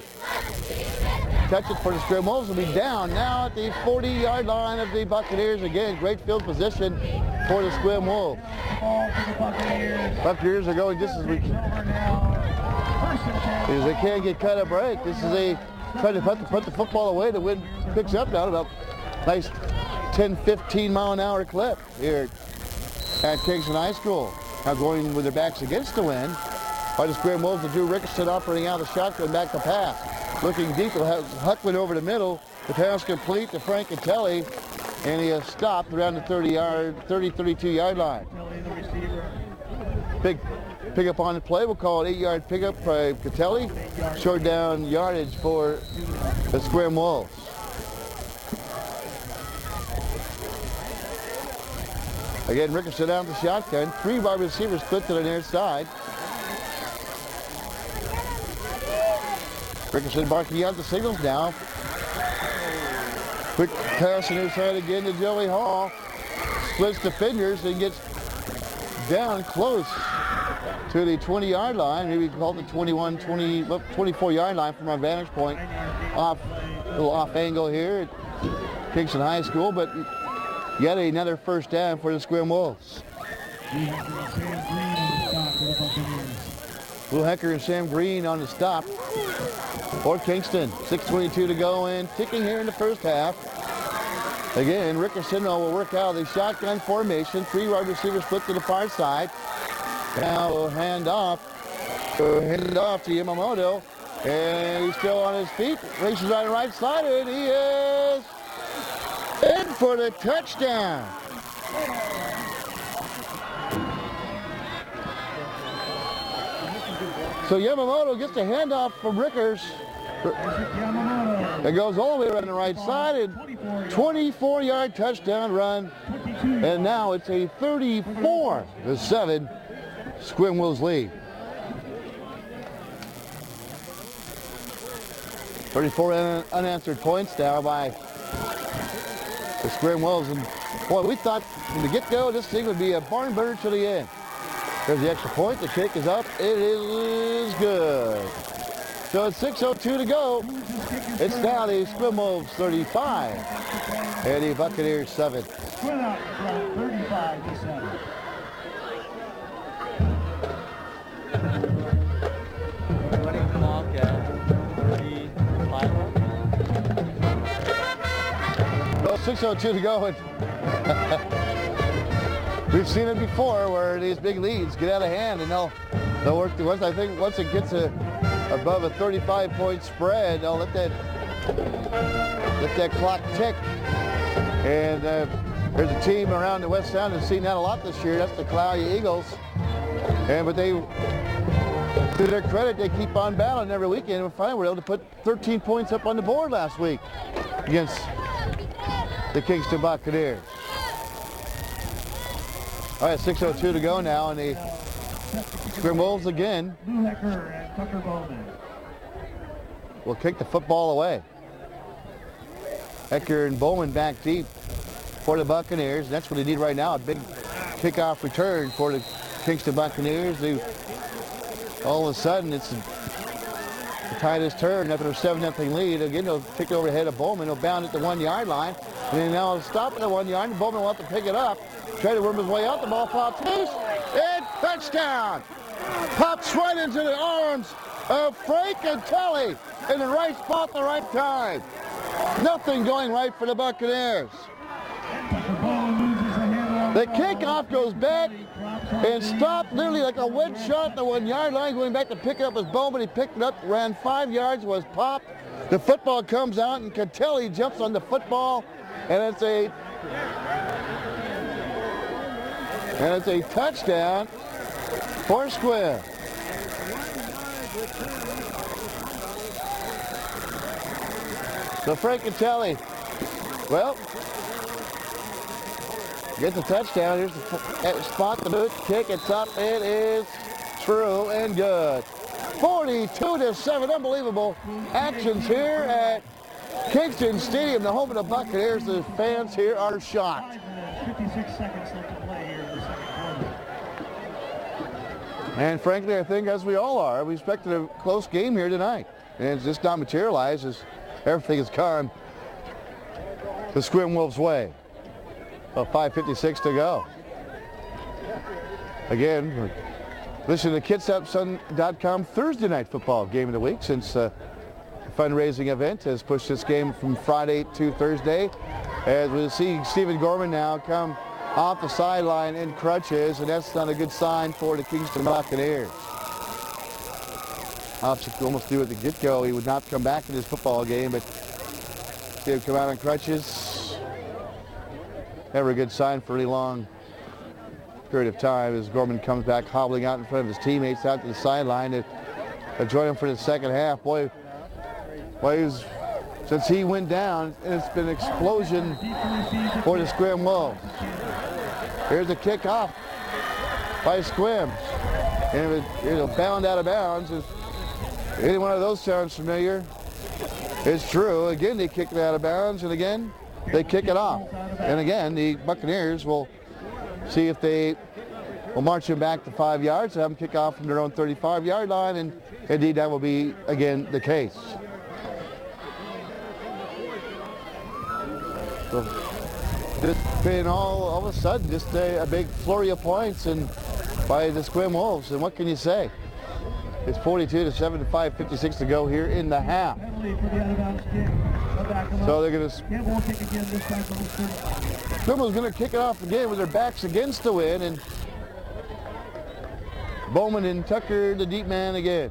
catch it for the Sequim Wolves. Will be down now at the 40-yard line of the Buccaneers. Again, great field position for the Sequim Wolves. Buccaneers are going just as we as they can't get cut up right. This is a trying to put the football away. The wind picks up now about nice 10-15 mile an hour clip here at Kingston High School. Now going with their backs against the wind are the Sequim Wolves. Drew Rickerson operating out of the shotgun back to pass. Looking deep, Huckman over the middle. The pass complete to Frank Catelli, and he has stopped around the 32-yard line. Big pickup on the play. We'll call it 8-yard pickup by Catelli. Short down yardage for the Sequim Wolves. Again, Rickerson out the shotgun. 3 wide receivers split to the near side. Rickerson barking out the signals now. Quick pass on the near side again to Joey Hall. Splits defenders and gets down close to the 20-yard line. Maybe we call it the 24-yard line from our vantage point. A little off angle here at Kingston High School, but yet another first down for the Sequim Wolves. Will Hecker and Sam Green on the stop for Kingston. 6:22 to go and ticking here in the first half. Again, Rickerson will work out the shotgun formation. 3 wide receivers split to the far side. Now we'll hand off to Yamamoto, and he's still on his feet. Races on the right side, and he is in for the touchdown. So Yamamoto gets the handoff from Rickers. It goes all the way around the right side, and 24-yard touchdown run. And now it's a 34-7 Sequim Wolves lead. 34 unanswered points now by the Sequim Wolves. And boy, we thought from the get-go this thing would be a barn burner to the end. There's the extra point. The kick is up. It is good. So it's 6:02 to go. It's now the Sequim Wolves 35 and the Buccaneers 7. Split up from 35 to 7. Running clock at 35. Well, 6:02 to go. And we've seen it before where these big leads get out of hand, and they'll work the rest. I think once it gets above a 35-point spread, they'll let that clock tick. And there's a team around the West Sound that's seen that a lot this year. That's the Clowie Eagles. But they, to their credit, they keep on battling every weekend. And finally, we're able to put 13 points up on the board last week against the Kingston Buccaneers. All right, 6:02 to go now, and the Sequim Wolves again. Lou Hecker and Tucker Bowman. will kick the football away. Ecker and Bowman back deep for the Buccaneers. That's what they need right now, a big kickoff return for the Kingston Buccaneers. All of a sudden, it's the tightest turn after a 7-0 lead. Again, they'll kick it overhead of Bowman. He'll bound at the 1-yard line. And then now he'll stop at the 1 yard. And Bowman will have to pick it up. Try to worm his way out. The ball pops loose. And touchdown! Pops right into the arms of Frank and Kelly in the right spot at the right time. Nothing going right for the Buccaneers. The kickoff goes back and stopped literally like a wind shot at the 1 yard line. Going back to pick it up as Bowman. He picked it up, ran 5 yards, was popped. The football comes out and Catelli jumps on the football, and it's a touchdown for Sequim. So Frank Catelli, well, gets the touchdown. Here's the spot, the boot, kick, it's up, it is true and good. 42-7, unbelievable actions here at Kingston Stadium, the home of the Buccaneers. The fans here are shocked. 56 seconds left to play here in the second quarter. And frankly, I think as we all are, we expected a close game here tonight. And it's just not materialized as everything has gone the Sequim Wolves' way. About 5:56 to go. Again, listen to KidsUpSun.com Thursday night football game of the week, since the fundraising event has pushed this game from Friday to Thursday. As we see Stephen Gorman now come off the sideline in crutches, and that's not a good sign for the Kingston Buccaneers. Option almost knew at the get-go he would not come back in this football game, but he would come out on crutches. Never a good sign for any long period of time as Gorman comes back hobbling out in front of his teammates out to the sideline to join him for the second half. Boy, since he went down, it's been an explosion for the Sequim Wolves. Here's a kickoff by Sequim, and it'll bound out of bounds. If any one of those sounds familiar, it's true. Again, they kick it out of bounds, and again, they kick it off. And again, the Buccaneers will see if they will march him back to 5 yards, have them kick off from their own 35-yard line, and indeed that will be, again, the case. So it's been all of a sudden just a big flurry of points and by the Sequim Wolves, and what can you say? It's 42-7, 5:56 to go here in the half. So they're going to. Sequim's going to kick it off again with their backs against the wind, and Bowman and Tucker, the deep man again.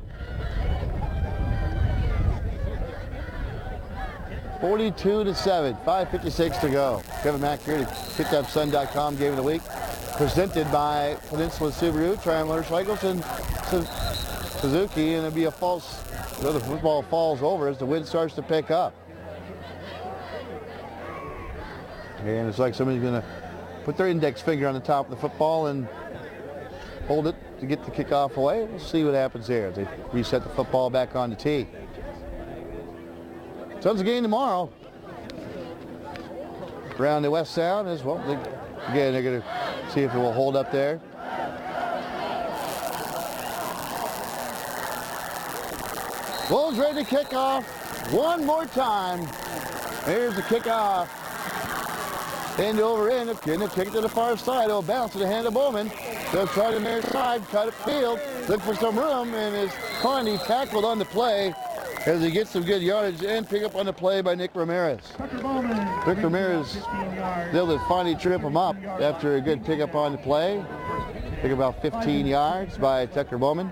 42-7, 5:56 to go. Kevin Mack here to KidsUpSun.com game of the week, presented by Peninsula Subaru, Triumph Motorcycles, and Suzuki, and it'll be a false. The football falls over as the wind starts to pick up. And it's like somebody's going to put their index finger on the top of the football and hold it to get the kickoff away. We'll see what happens there as they reset the football back on the tee. Tons of game tomorrow. Around the West Sound as well. Again, they're going to see if it will hold up there. Wolves ready to kick off one more time. Here's the kickoff. End over end. Again, kick it to the far side. It'll bounce to the hand of Bowman. They'll try the near side, cut it field, look for some room, and is finally tackled on the play as he gets some good yardage and pick up on the play by Nick Ramirez. Nick Ramirez able to finally trip him up after a good pickup on the play. Pick about 15 yards by Tucker Bowman.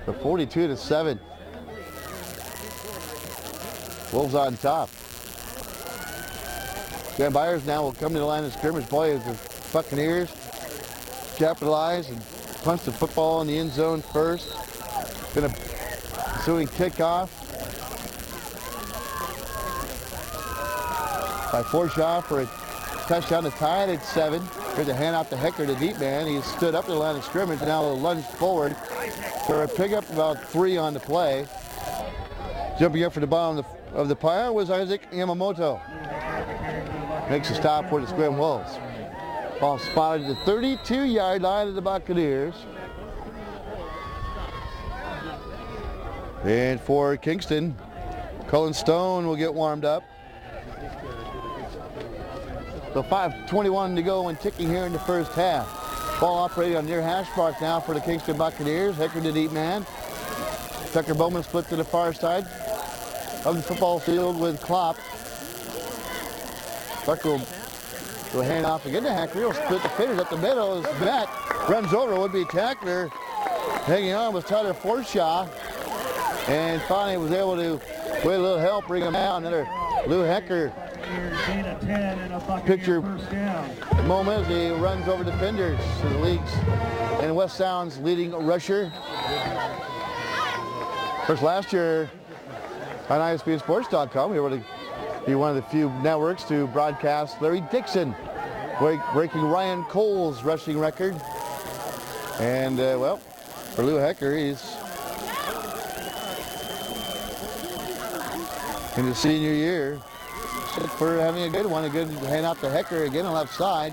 So 42-7. Wolves on top. Dan Byers now will come to the line of scrimmage. Boy, as the Buccaneers capitalize and punch the football in the end zone first. Going to ensuing kickoff by Forshaw for a touchdown to tie it at 7. Here's a handoff to Hecker, the deep man. He stood up to the line of scrimmage, now lunged forward for a pickup, about 3 on the play. Jumping up for the bottom of the pile was Isaac Yamamoto. Makes a stop for the Sequim Wolves. Ball spotted at the 32-yard line of the Buccaneers. And for Kingston, Cullen Stone will get warmed up. So 5:21 to go and ticking here in the first half. Ball operating on near hash mark now for the Kingston Buccaneers. Hecker the deep man. Tucker Bowman split to the far side of the football field with Klopp. Tucker will hand off again to Hecker. He'll split the fingers up the middle. His back runs over would-be tackler. Hanging on was Tyler Forshaw. And finally was able to, with a little help, bring him down. Another Lou Hecker picture moment as he runs over defenders. The league's and West Sound's leading rusher. Of course, last year on ISBSports.com, we were able to be one of the few networks to broadcast Larry Dixon breaking Ryan Cole's rushing record. And, well, for Lou Hecker, he's in his senior year. For having a good one, a good handoff to Hecker again on left side,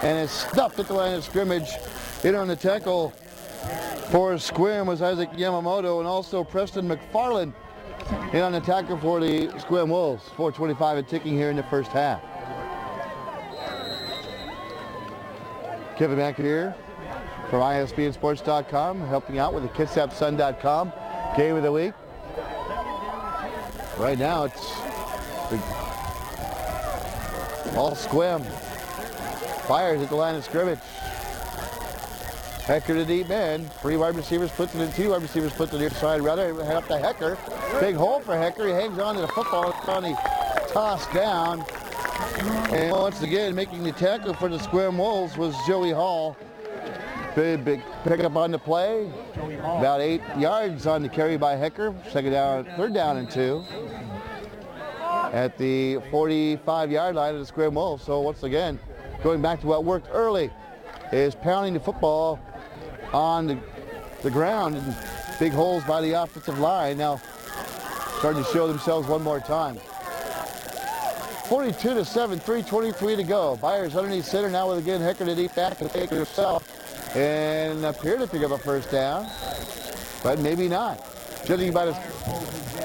and it's stuffed at the line of scrimmage. In on the tackle for Sequim was Isaac Yamamoto, and also Preston McFarland in on the tackle for the Sequim Wolves. 4:25 and ticking here in the first half. Kevin McAteer from ISBNsports.com helping out with the KitsapSun.com game of the week. Right now it's all Sequim. Fires at the line of scrimmage. Hecker the deep man. 3 wide receivers split to the 2 wide receivers split to the near side. Rather head up to Hecker. Big hole for Hecker. He hangs on to the football. It's finally tossed down. And once again, making the tackle for the Sequim Wolves was Joey Hall. Big pickup on the play. About 8 yards on the carry by Hecker. Third down and 2. At the 45-yard line of the Sequim Wolves. So once again, going back to what worked early, is pounding the football on the ground in big holes by the offensive line. Now starting to show themselves one more time. 42-7, 3:23 to go. Byers underneath center now with again Hecker to deep back to take it himself and appear to pick up a first down, but maybe not. Judging by the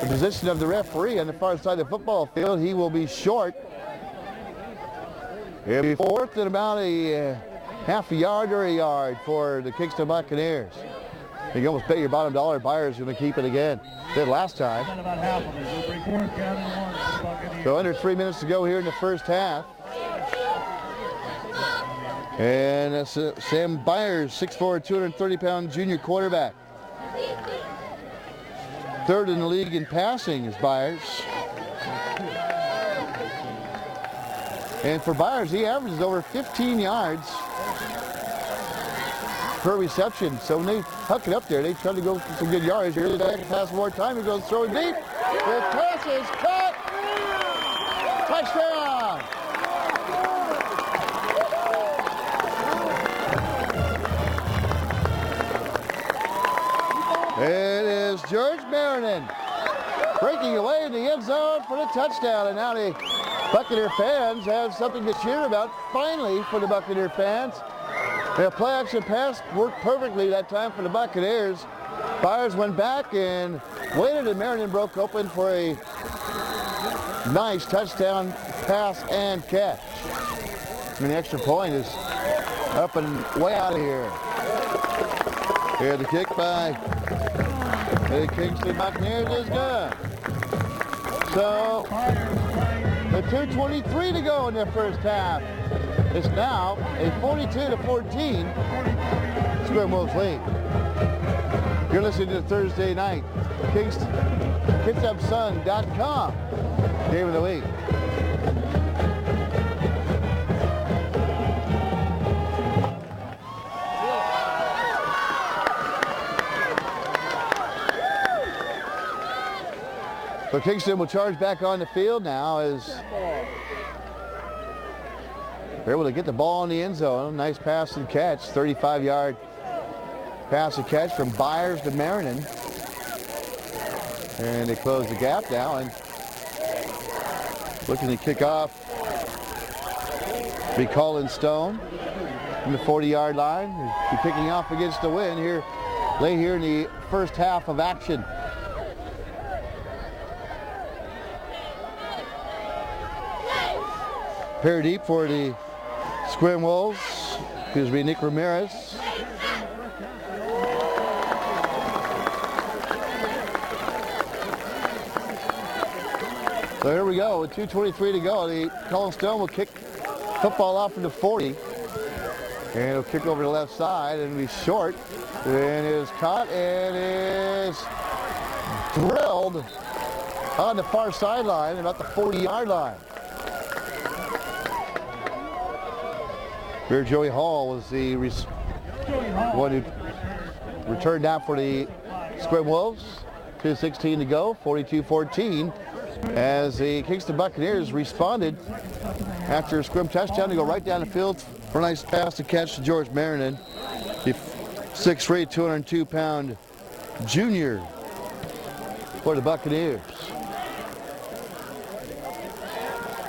position of the referee on the far side of the football field, he will be short. It'll be 4th and about a half a yard or a yard for the Kingston Buccaneers. You can almost bet your bottom dollar Byers going to keep it again. Did last time. So under 3 minutes to go here in the first half. And that's Sam Byers, 6'4", 230-pound junior quarterback. 3rd in the league in passing is Byers. And for Byers, he averages over 15 yards per reception. So when they huck it up there, they try to go for some good yards. Here, they can pass more time. He goes throwing deep. The pass is caught. Touchdown. It is George Marinan breaking away in the end zone for the touchdown. And now the Buccaneer fans have something to cheer about, finally, for the Buccaneer fans. The play action pass worked perfectly that time for the Buccaneers. Byers went back and waited, and Marinan broke open for a nice touchdown pass and catch. And the extra point is up and way out of here. Here, the kick by the Kingston Buccaneers is good. So, the 2:23 to go in their first half. It's now a 42-14 Sequim Wolves lead. You're listening to Thursday night Kingston, KitsapSun.com game of the week. So Kingston will charge back on the field now as They're able to get the ball in the end zone. Nice pass and catch. 35-yard pass and catch from Byers to Marion. And they close the gap now and looking to kick off. Be Colin Stone from the 40-yard line. Be kicking off against the wind here late here in the first half of action. Pair deep for the Sequim Wolves. Here's be Nick Ramirez. So here we go with 2:23 to go. The Colin Stone will kick football off from the 40. And it'll kick over to the left side and be short. And is caught and is drilled on the far sideline, about the 40-yard line. Here Joey Hall was the one who returned out for the Sequim Wolves. 2:16 to go, 42-14. As the Kingston Buccaneers responded after a Sequim touchdown to go right down the field for a nice pass to catch to George Marion, the 6'3", 202-pound junior for the Buccaneers.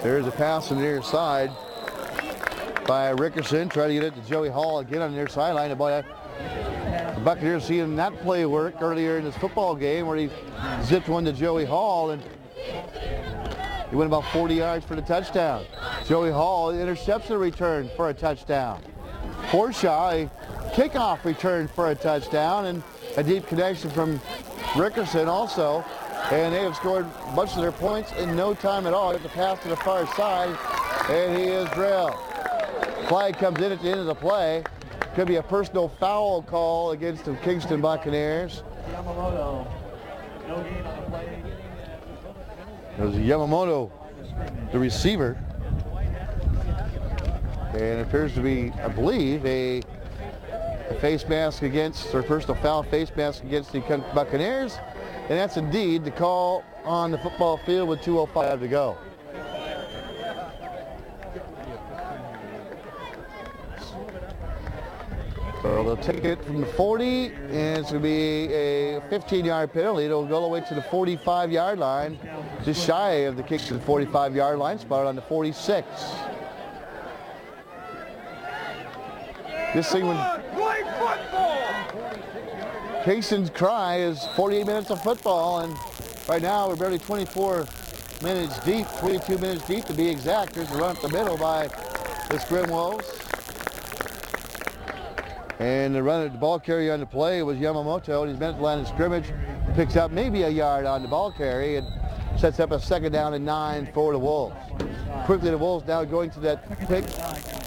There's a pass on the near side by Rickerson, trying to get it to Joey Hall again on the near sideline. The Buccaneers seeing that play work earlier in this football game where he zipped one to Joey Hall and he went about 40 yards for the touchdown. Joey Hall intercepts the return for a touchdown. Forshaw, a kickoff return for a touchdown, and a deep connection from Rickerson also. And they have scored a bunch of their points in no time at all. Get the pass to the far side, and he is drilled. Flag comes in at the end of the play. Could be a personal foul call against the Kingston Buccaneers. Yamamoto, no gain on the play. It was Yamamoto, the receiver. And it appears to be, I believe, a face mask against, or personal foul face mask against the Buccaneers. And that's indeed the call on the football field with 2:05 to go. So they'll take it from the 40, and it's going to be a 15-yard penalty. It'll go all the way to the 45-yard line, just shy of the Kingston 45-yard line, spotted on the 46. This thing would... Kingston's cry is 48 minutes of football, and right now we're barely 24 minutes deep, 22 minutes deep to be exact. There's a run up the middle by the Sequim Wolves. And the run at the ball carry on the play was Yamamoto, and he's meant to line of scrimmage. Picks up maybe a yard on the ball carry and sets up a 2nd down and 9 for the Wolves. Quickly the Wolves now going to that pick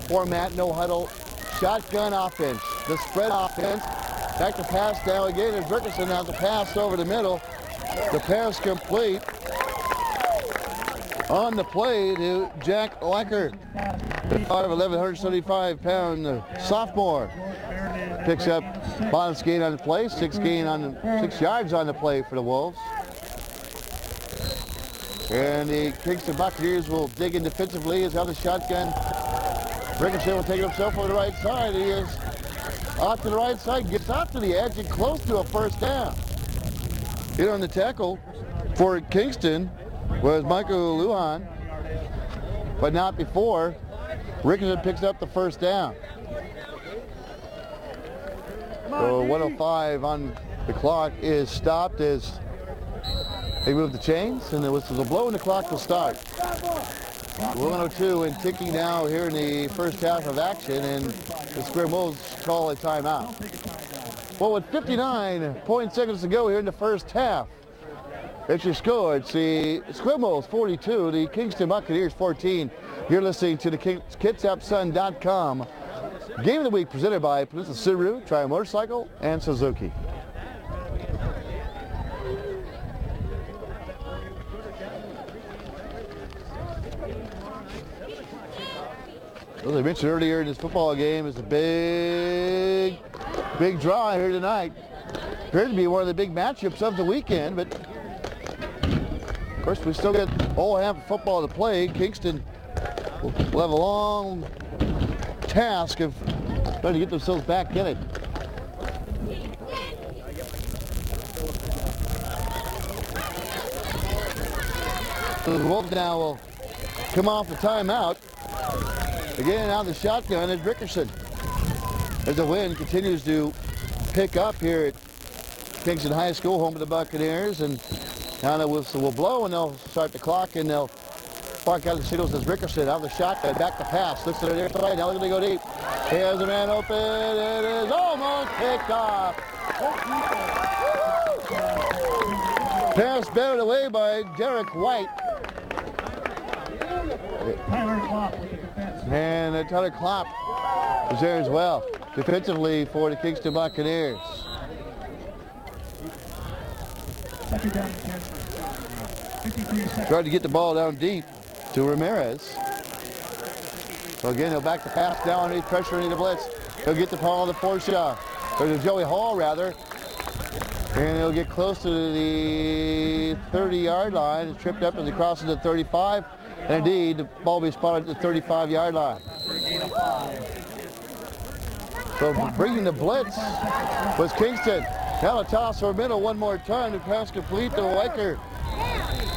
format, no huddle, shotgun offense. The spread offense. Back to pass now again as Rickerson has the pass over the middle. The pass complete on the play to Jack Lecker, the 5'11", 175-pound sophomore. Picks up bottom gain on the play, 6 yards on the play for the Wolves. And the Kingston Buccaneers will dig in defensively as the shotgun. Rickerson will take it himself over the right side. He is off to the right side, gets out to the edge and close to a 1st down. Here on the tackle for Kingston was Michael Lujan, but not before. Rickerson picks up the 1st down. So 1:05 on the clock is stopped as they move the chains, and the whistle will blow and the clock will start. 1:02 and ticking now here in the first half of action, and the Sequim Wolves call a timeout. Well, with 59.6 to go here in the first half, it's your score. It's the Sequim Wolves 42, the Kingston Buccaneers 14. You're listening to the KidsUpSun.com Game of the Week presented by Peninsula Subaru, Tri Motorcycle, and Suzuki. As I mentioned earlier in this football game, it's a big draw here tonight. Appears to be one of the big matchups of the weekend, but of course we still got a whole half of football to play. Kingston will have a long task of trying to get themselves back in it. The Wolves now will come off the timeout. Again, out of the shotgun is Rickerson. As the wind continues to pick up here at Kingston High School, home of the Buccaneers, and now the whistle will blow and they'll start the clock and they'll park out the signals as Rickerson out of the shotgun, back to pass, looks at it there side, now they're going to go deep. Here's a man open, it is almost picked off. Pass batted away by Derek White. And Tyler Klopp was there as well, defensively for the Kingston Buccaneers. Tried to get the ball down deep to Ramirez. So again, he'll back the pass down underneath pressure into the blitz. He'll get the ball on the Porsche, or to Joey Hall rather. And he'll get close to the 30-yard line. It's tripped up as he crosses the 35. And indeed, the ball will be spotted at the 35-yard line. So bringing the blitz was Kingston. Now a toss for a middle one more time. The pass complete to Weicker.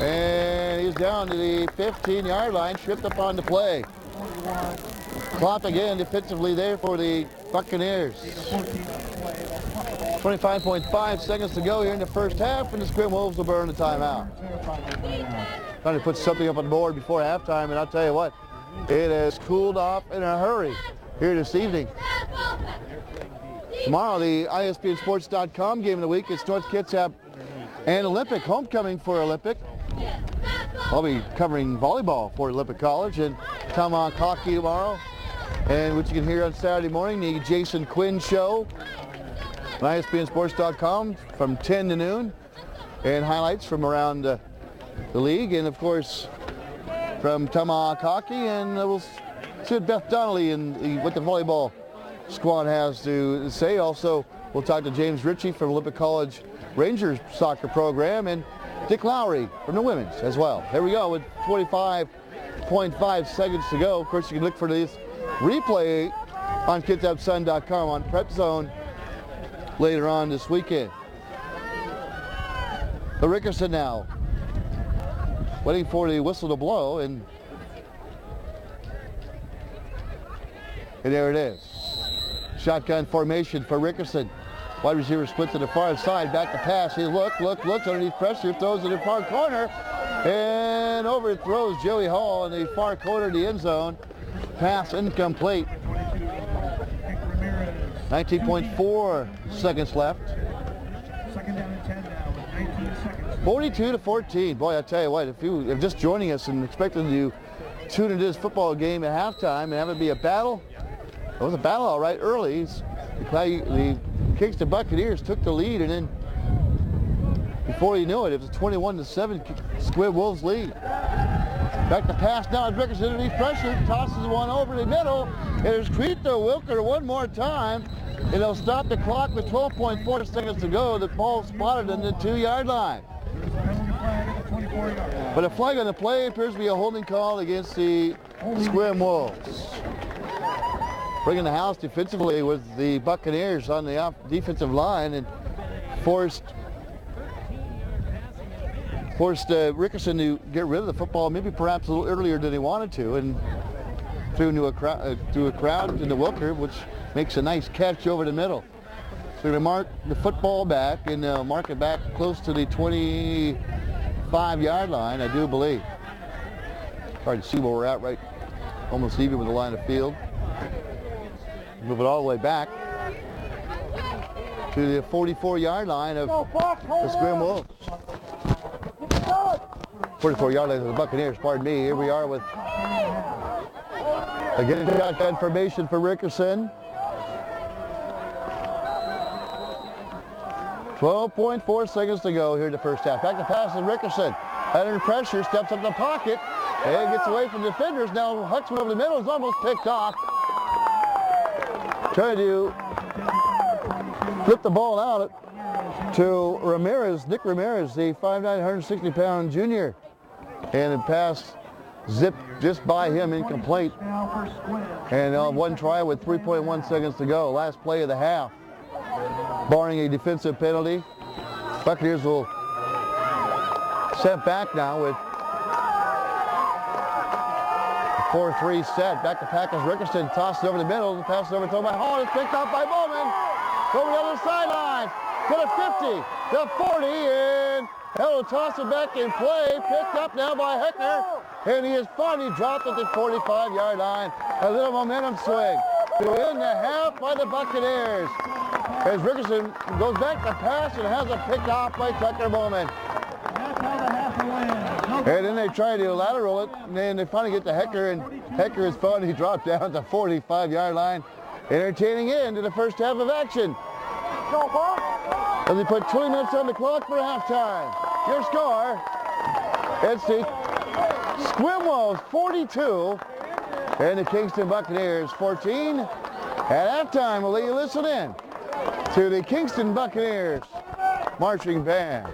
And he's down to the 15-yard line, tripped up on the play. Klopp again defensively there for the Buccaneers. 25.5 seconds to go here in the first half, and the Sequim Wolves will burn the timeout. Trying to put something up on the board before halftime, and I'll tell you what, it has cooled off in a hurry here this evening. Tomorrow, the ISBNsports.com game of the week is North Kitsap and Olympic, homecoming for Olympic. I'll be covering volleyball for Olympic College and tomahawk hockey tomorrow. And what you can hear on Saturday morning, the Jason Quinn Show on ISBNsports.com from 10 to noon. And highlights from around the league. And of course, from tomahawk hockey. And we'll see what Beth Donnelly and what the volleyball squad has to say. Also, we'll talk to James Ritchie from Olympic College Rangers soccer program and Dick Lowry from the women's as well. Here we go with 25.5 seconds to go. Of course, you can look for this replay on KidsUpSun.com on Prep Zone later on this weekend. The Rickerson now waiting for the whistle to blow, and there it is. Shotgun formation for Rickerson. Wide receiver split to the far side, back to pass. He looks underneath pressure, throws it in the far corner, and overthrows Joey Hall in the far corner of the end zone. Pass incomplete. 19.4 seconds left. 42-14. Boy, I tell you what, if you are just joining us and expecting to tune into this football game at halftime and have it be a battle, it was a battle all right early. The Kingston Buccaneers took the lead, and then before you knew it, it was a 21-7 Sequim Wolves lead. Back to pass now, Rickerson underneath pressure, tosses one over the middle. There's Creto Wilker one more time, and they'll stop the clock with 12.4 seconds to go. The ball spotted on the 2-yard line. But a flag on the play appears to be a holding call against the Sequim Wolves. Bringing the house defensively was the Buccaneers on the defensive line and forced Rickerson to get rid of the football, maybe perhaps a little earlier than he wanted to, and threw into a crowd into Wilker, which makes a nice catch over the middle. So they mark the football back and mark it back close to the 25-yard line, I do believe. Hard to see where we're at, right almost even with the line of field. Move it all the way back to the 44-yard line of the Sequim Wolves. 44-yard line of the Buccaneers, pardon me. Here we are with, again, shotgun formation for Rickerson. 12.4 seconds to go here in the first half. Back to pass to Rickerson. Under pressure, steps up the pocket, and gets away from the defenders. Now hucks one over the middle, is almost picked off. Trying to flip the ball out to Ramirez, Nick Ramirez, the 5'9", 160-pound junior. And the pass zipped just by him, incomplete. Now for Sequim. And one try with 3.1 seconds to go. Last play of the half. Barring a defensive penalty, Buccaneers will sent back now with 4-3 set. Back to Packers. Rickerson tosses over the middle. Passes over to by Hall. It's picked up by Bowman. Over the other sideline. To the 50, the 40, and he'll toss it back in play. Picked up now by Heckner. And he is finally dropped at the 45-yard line. A little momentum swing to end the half by the Buccaneers. As Rickerson goes back to pass and has it picked off by Tucker Bowman. That's how the half wins. And then they try to lateral it, and then they finally get to Hecker, and Hecker is finally dropped down to 45-yard line. Entertaining end to the first half of action. As they put 20 minutes on the clock for halftime. Your score, it's the Sequim Wolves 42 and the Kingston Buccaneers 14. At halftime, we'll let you listen in to the Kingston Buccaneers marching band.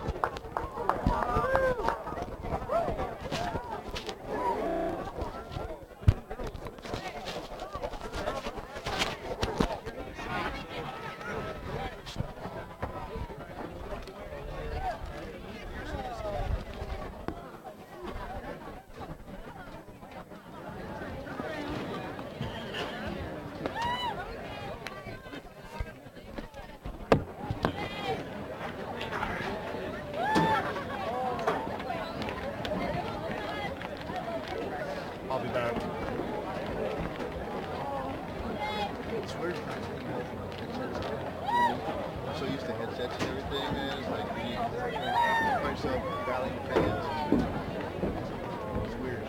I'll be back. It's weird. I'm so used to headsets and everything, man. It's like you find yourself battling the fans. It's weird.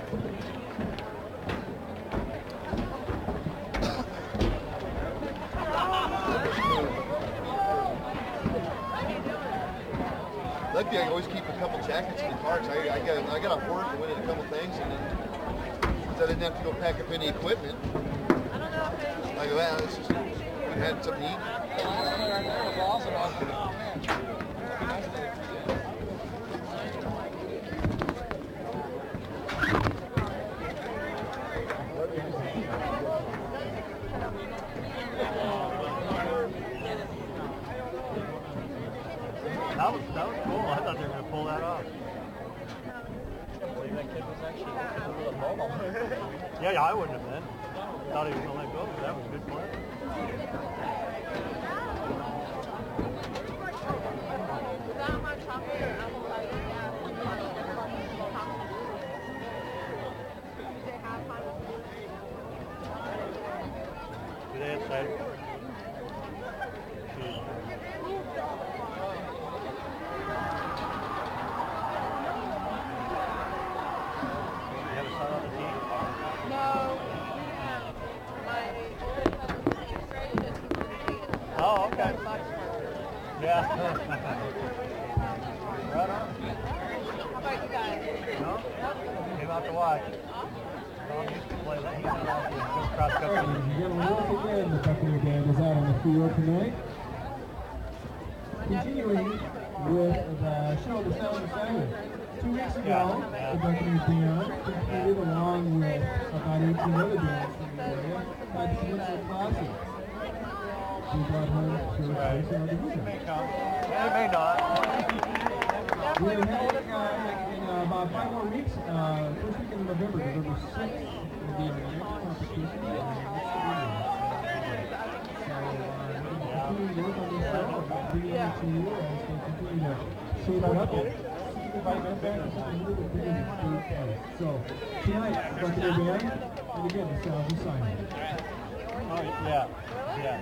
Luckily, I always keep a couple jackets in the car. I got off work and went in a couple things, and then I didn't have to go pack up any equipment. I go, well, it's just, we had something to eat. That was cool. I thought they were going to pull that off. Yeah, I wouldn't have been. Thought he was going to let go, but that was a good play. Do they have cider? Oh, okay. Yeah. Right on. How about you guys? No? Came out to watch. Tom used to play that. He's not out there. Just cross country. Ladies and gentlemen, once again, the Buccaneer Band is out on the field tonight. Continuing with the show, The Sound of Simon. 2 weeks ago, the Buccaneer Band competed along with about 18 other bands from the area at the Peninsula Classic. We brought home first place in our division. It may come. It may not. We're having in about 5 more weeks, first week in November 6th, will be our next competition. So we're going to continue to work on this stuff, bringing it to you as they continue to shape it up. So tonight, Buccaneer Band, and again, the Sounds of Simon. Oh, yeah. Yeah.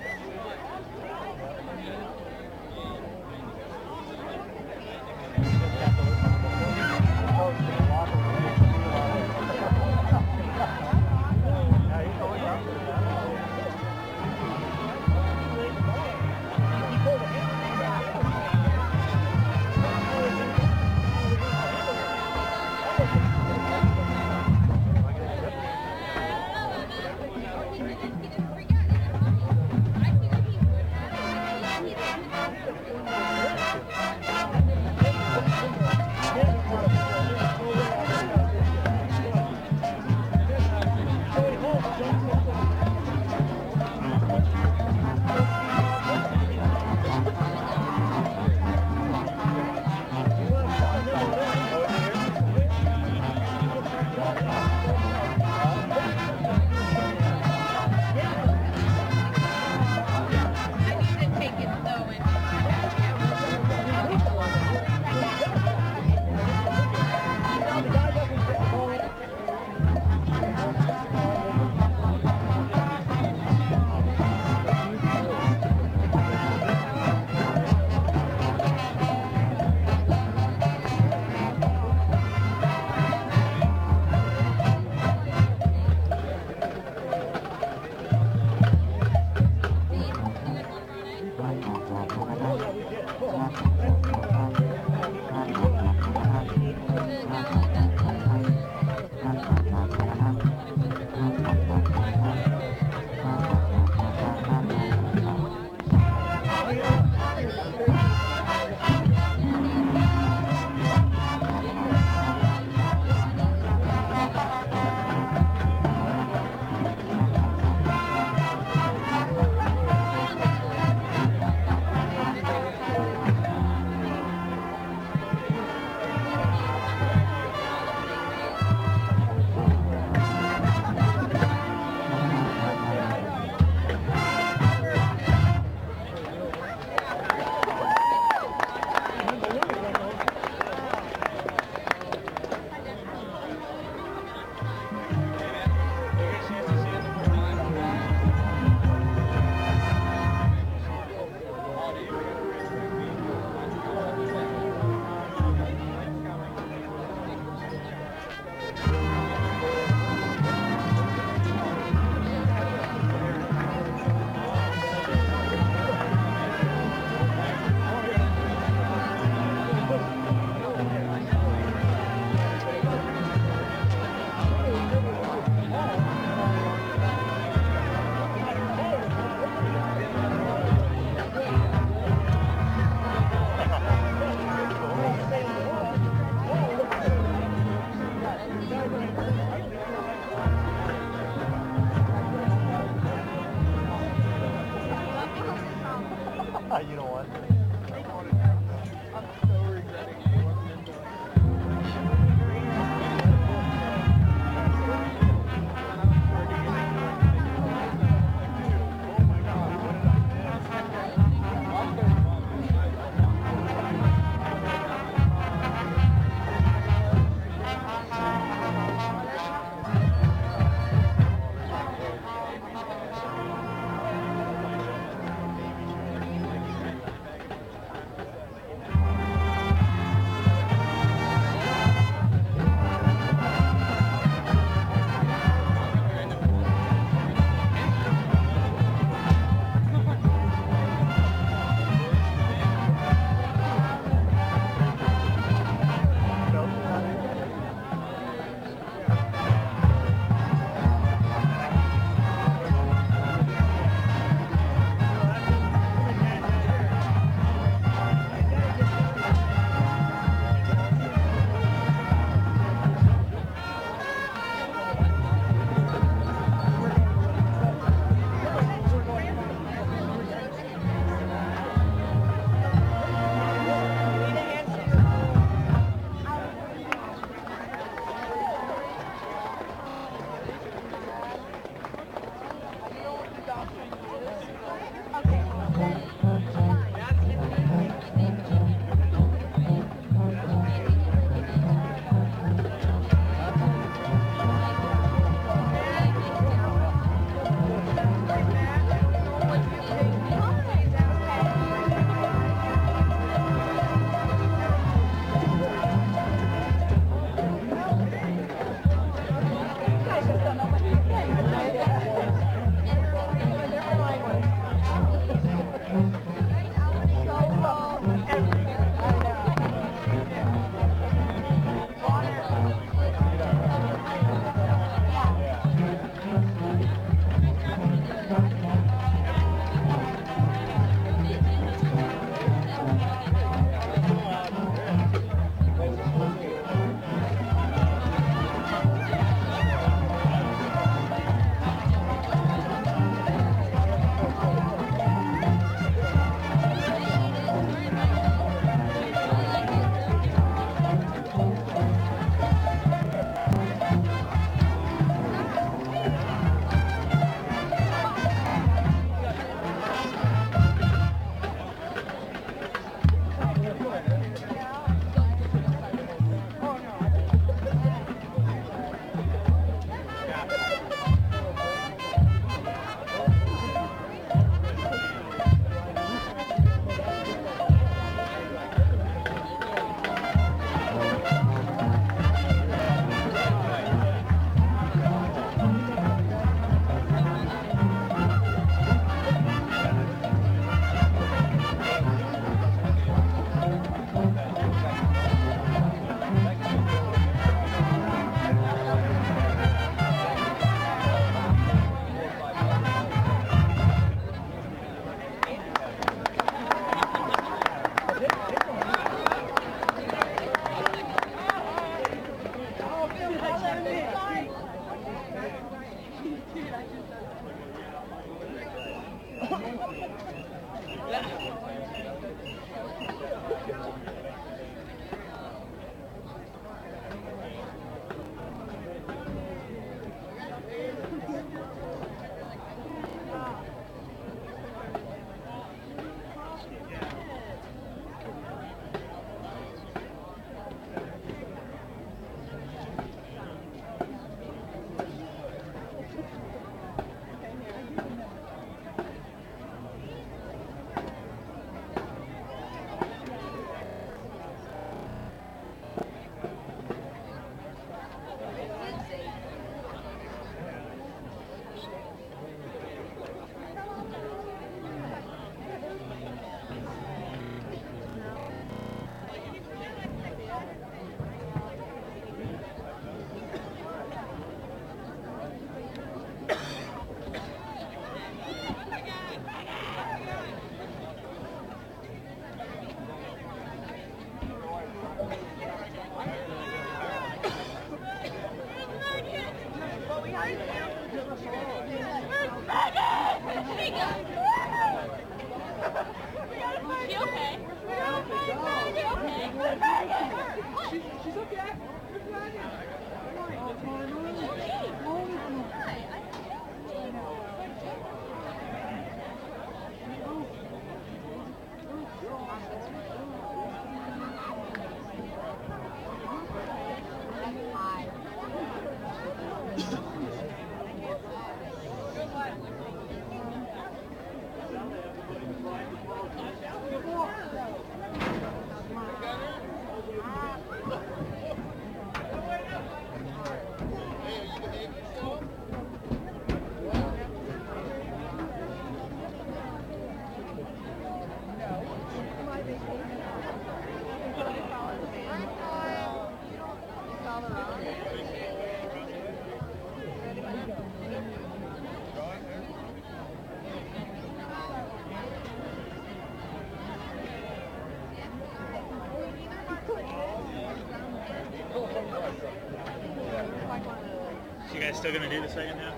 You guys still gonna do the second half?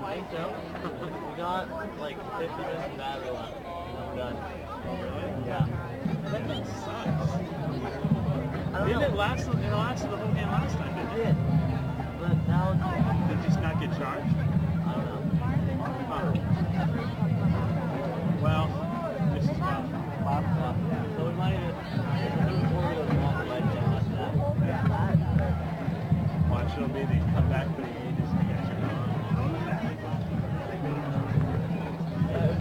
I think so. We got like 50 minutes of battery left. We're done. Really? Yeah. That thing sucks. I don't Didn't know. it last the whole game last time, It didn't did. But now it's, it? Did it just not get charged? I don't know. Huh. Well, this is rough. Yeah. So we might have one of those long legs and less than that. Watch, it'll be the comeback for the ages to get you going.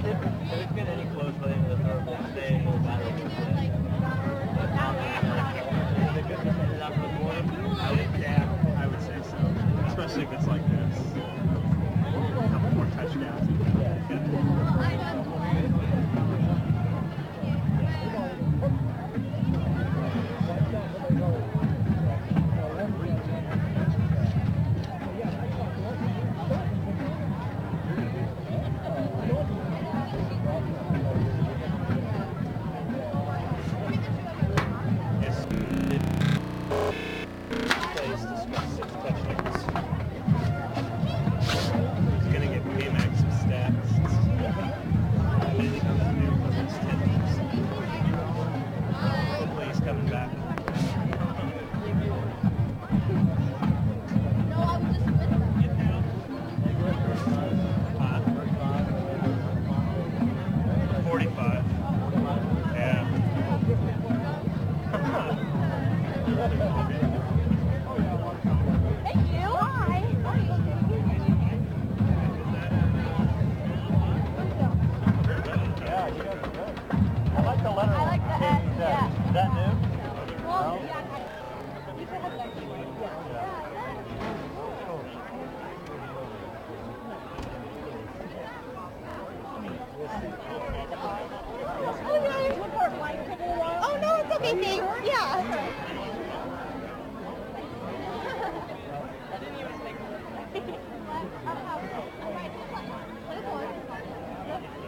Yeah, if it's getting any close by the end of the third, we'll stay and we'll battle for it. Yeah, I would say so. Especially if it's like this. A couple more touchdowns. Oh no, it's okay, thanks. Yeah.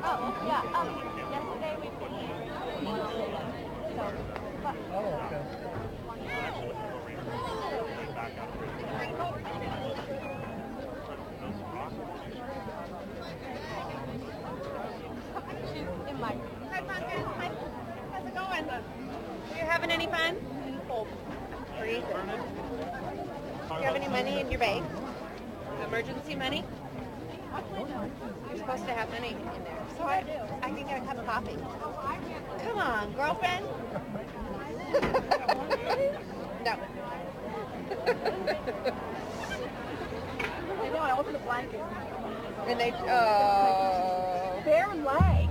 Oh, yeah. Yesterday we in my. Hi, Pumpkin. How's it going? Are you having any fun? Breathe. Do you have any money in your bag? Emergency money? You're supposed to have money in there. So I do. I can get a cup of coffee. Come on, girlfriend. No. I know, I opened the blanket. And they, bare leg.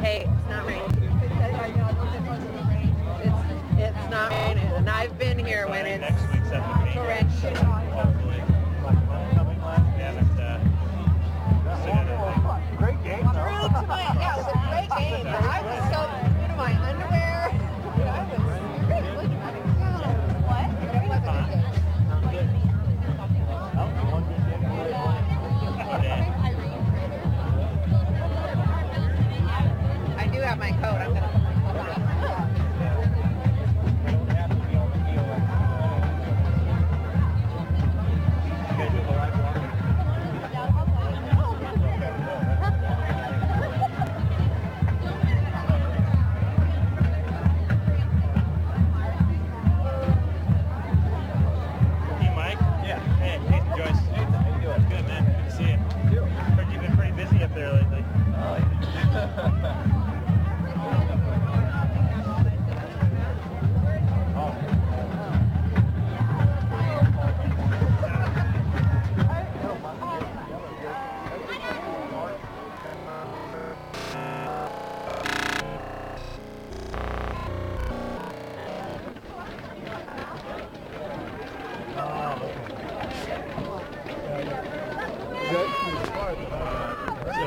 Hey, it's not raining. It's not raining. And I've been here when it's torrential. Great game, though. Yeah, it was a great game. I was so in my underwear. I was really what? It wasn't a game. I do have my coat. I'm gonna.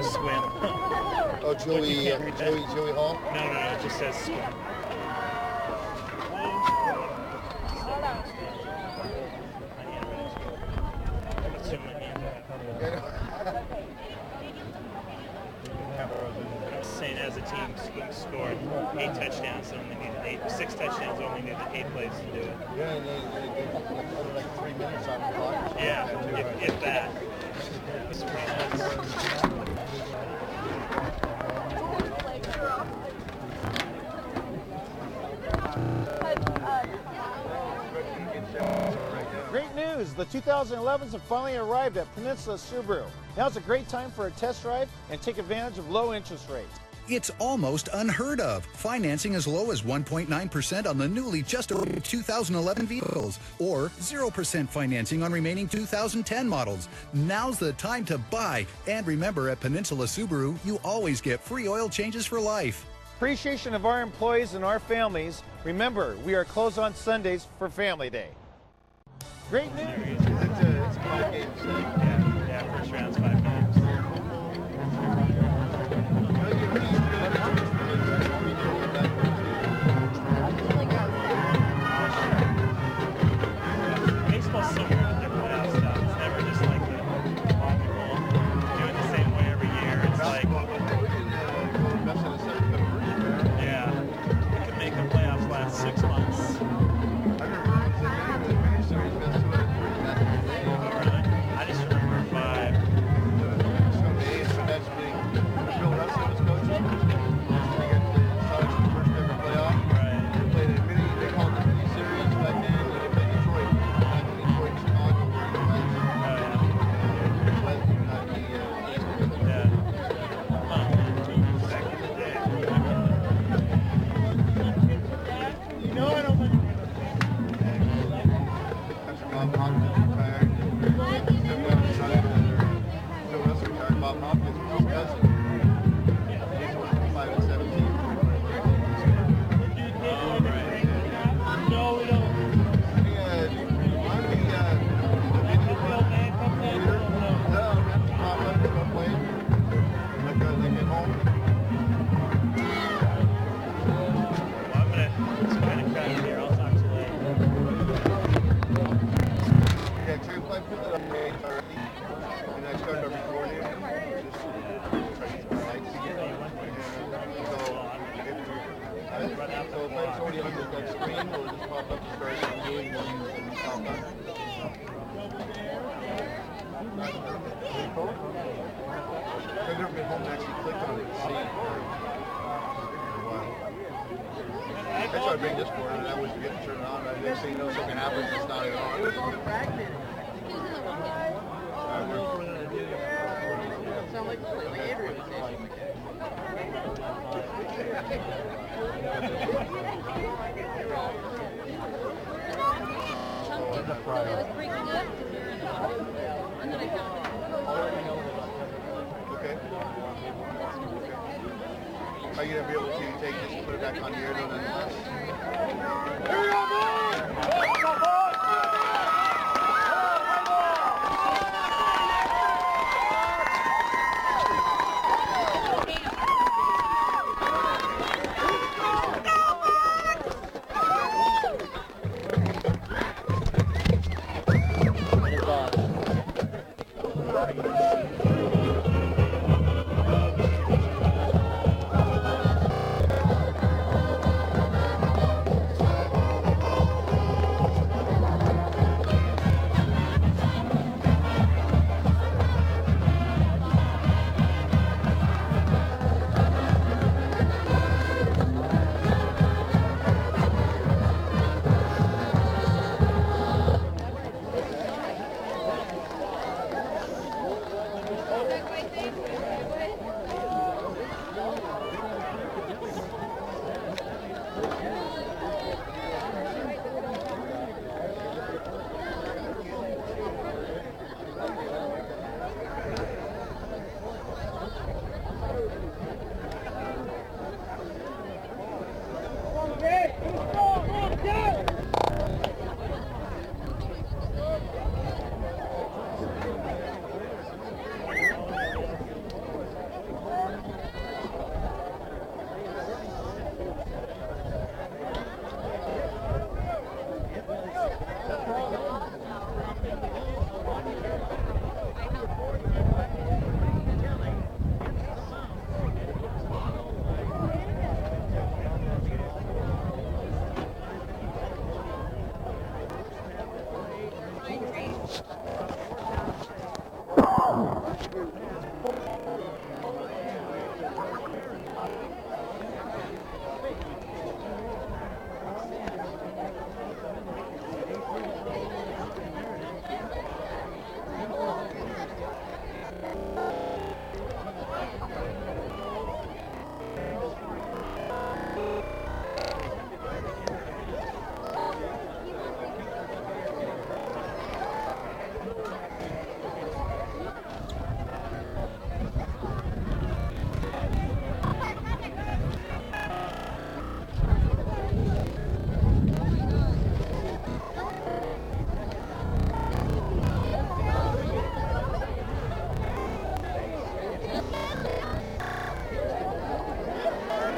Sequim. Oh, Joey Hall? No, it just says Sequim. I was saying, as a team, Sequim scored 8 touchdowns, so only needed 6 touchdowns, only needed 8 plays to do it. Yeah, and they put like 3 minutes on the clock. Yeah, if that. It's pretty nice. Great news! The 2011s have finally arrived at Peninsula Subaru. Now's a great time for a test drive and take advantage of low interest rates. It's almost unheard of. Financing as low as 1.9% on the newly just ordered 2011 vehicles, or 0% financing on remaining 2010 models. Now's the time to buy. And remember, at Peninsula Subaru, you always get free oil changes for life. Appreciation of our employees and our families. Remember, we are closed on Sundays for Family Day. Great news! It's 5 games. Yeah, first round's 5 games. Baseball's similar to their playoff stuff. It's never just like the hockey ball. Do it the same way every year. It's like, yeah, it can make the playoffs last 6 months. Oh, really? I just remember 5. I've never been home and actually clicked on it to see it. That's why I bring this for, and I always forget to turn it on. Right? Next thing you know, something happens, it's not on. It was all fragmented. Sound like Adrian. Okay. Are you going to be able to take this and put it back on the air nonetheless? Here we go, boys! Go, boys!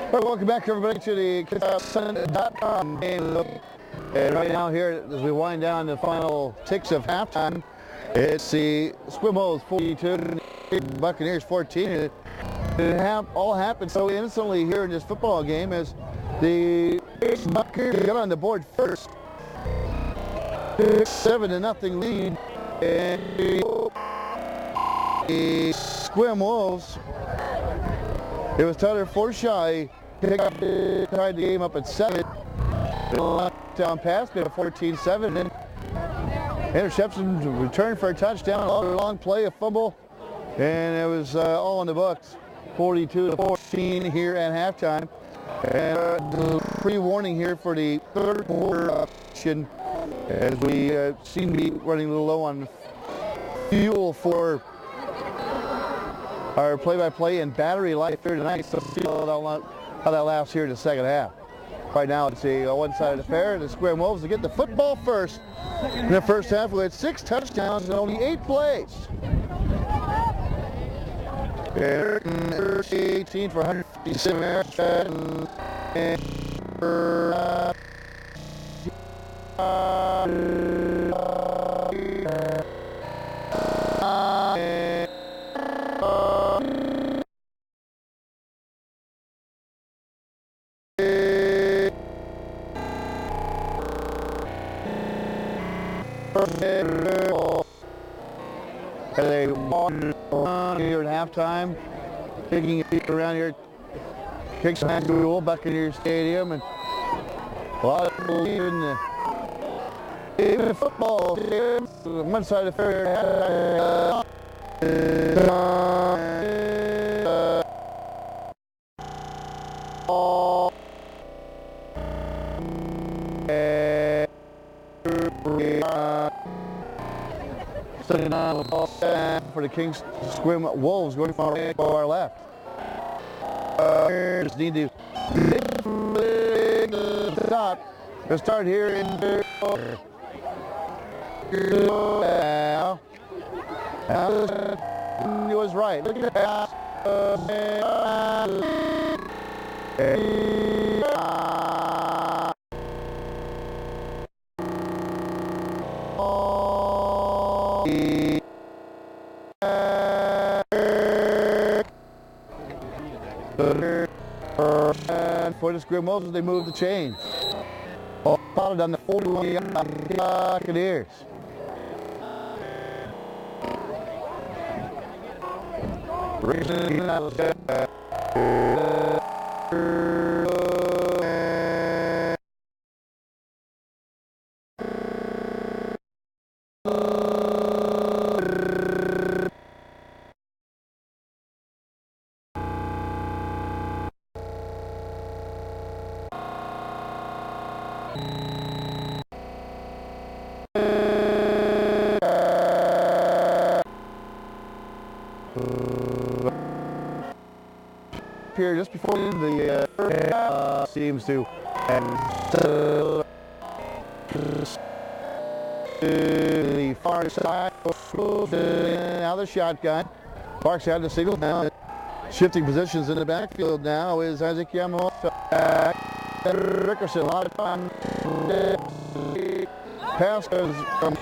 All right, welcome back everybody to the Kingston.com game look. And right now here, as we wind down the final ticks of halftime, it's the Sequim Wolves 42, Buccaneers 14. And it all happened so innocently here in this football game as the Buccaneers got on the board first. 7-0 lead. And the Sequim Wolves, it was Tyler Forshaw tied the game up at 7. Down pass, bit of 14-7, and interception, return for a touchdown, long play, a fumble, and it was all in the books. 42-14 here at halftime. And pre-warning here for the third quarter action, as we seem to be running a little low on fuel for our play-by-play and battery life here tonight. So see how that lasts here in the second half. Right now it's a one-sided affair. The Sequim Wolves to get the football first. In the first half we had 6 touchdowns and only 8 plays. 18 for 157 yards. And they walked here at halftime, taking a peek around here at Kingston High School, Buccaneers Stadium, and a lot of people even football stadiums, one side of the fair. For the Kingston Sequim Wolves going from our left. Just need to stop. We'll start here in the he was right. Look at that. For the Sequim Wolves, they move the chains. Followed on the 41 Buccaneers. Here just before the seems to the far side. Now the shotgun. Parks had the signal now. Shifting positions in the backfield now is Isaac Yamo. Rickerson, a lot of fun. Pass goes from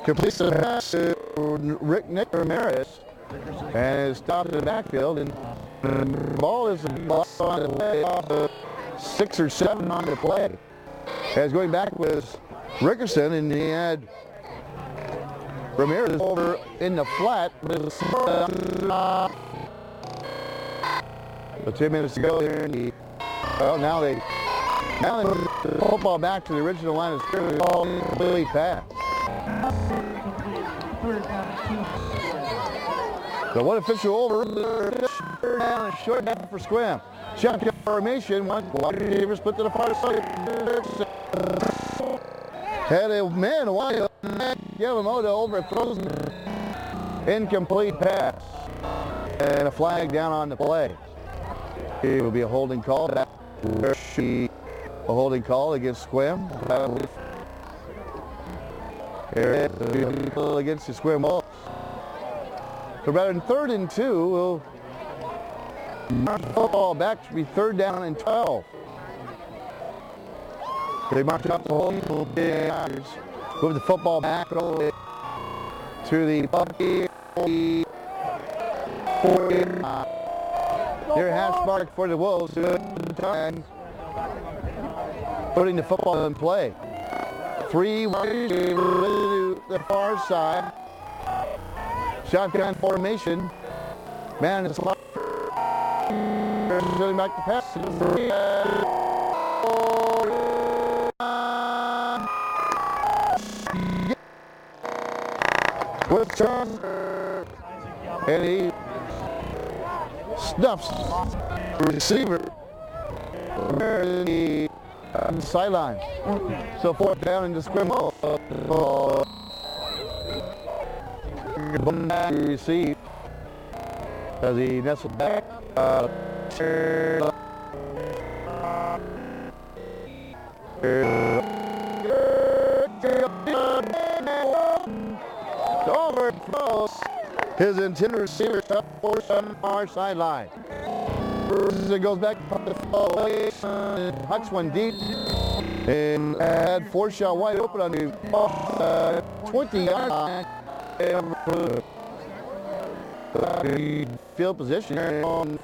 completes the pass to Nick Ramirez and is stopped in the backfield, and the ball is on the way off of 6 or 7 on the play. As going back was Rickerson, and he had Ramirez over in the flat. But 2 minutes to go here, and now they move the football back to the original line of scrimmage. Ball completely passed. So one official over down a short down for Sequim. Shotgun formation, one wide receivers put to the far side. Had a man wide open. Yamamoto overthrows an incomplete pass. And a flag down on the play. It will be a holding call. That will be a holding call against Sequim. Against the Sequim Wolves. So rather than 3rd and 2, we'll Football back to be 3rd down and 12. They marched up the whole field. Move the football back all the way to the Bucky 40. Their hash mark for the Wolves. Time putting the football in play. 3 ways to the far side. Shotgun formation. Man, it's back to pass. With turn, and he snuffs the receiver on the sideline. So 4th down in the scrimmage. Receive as he nestled back. Overthrows his intended receiver up force on the far sideline. It goes back to the away. Hucks one deep and had Forshaw wide open on the 20-yard line. Field position on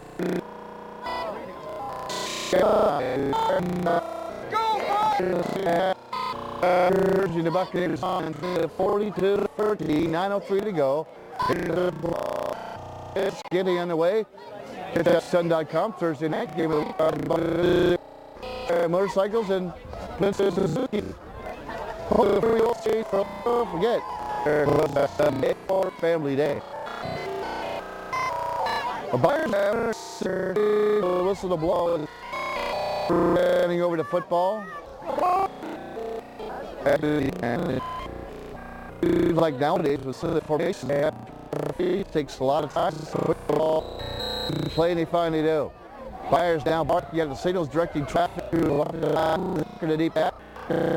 urging the Buccaneers on 42-30, 9:03 to go. It's getting underway. It's at Sun.com Thursday night game of the week. Motorcycles and Princess Suzuki. Don't forget, for Family Day. A Buyers whistle to blow. Handing over the football. And like nowadays with some of the formation, it takes a lot of time to put the ball in play, and they finally do. Buyers down, barking at the signals, directing traffic to the deep back. The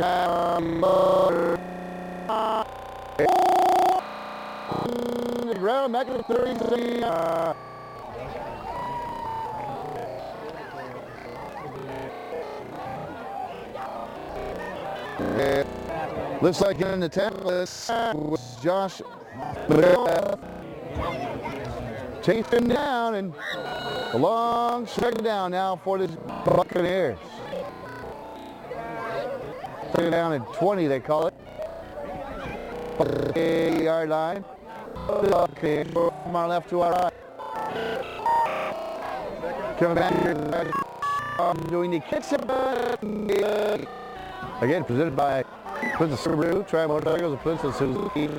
ground back at the 30. Looks like in the tackle was Josh chased him down, and a long stretch down now for the Buccaneers. Second down at 20, they call it. 8-yard line. Buccaneers from our left to our right. Coming back here, doing the kicks. Again, presented by Princess Subaru, Tri Motorcycles, and Princess Suzuki.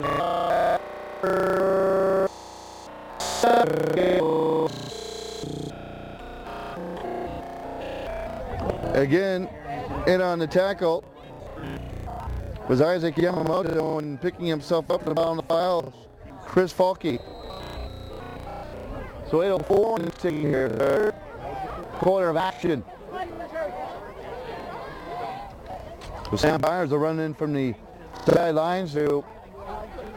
Again, in on the tackle was Isaac Yamamoto, and picking himself up and on the file, Chris Falke. So 8:04 is taking here, third quarter of action. The Sam Byers will run in from the sidelines to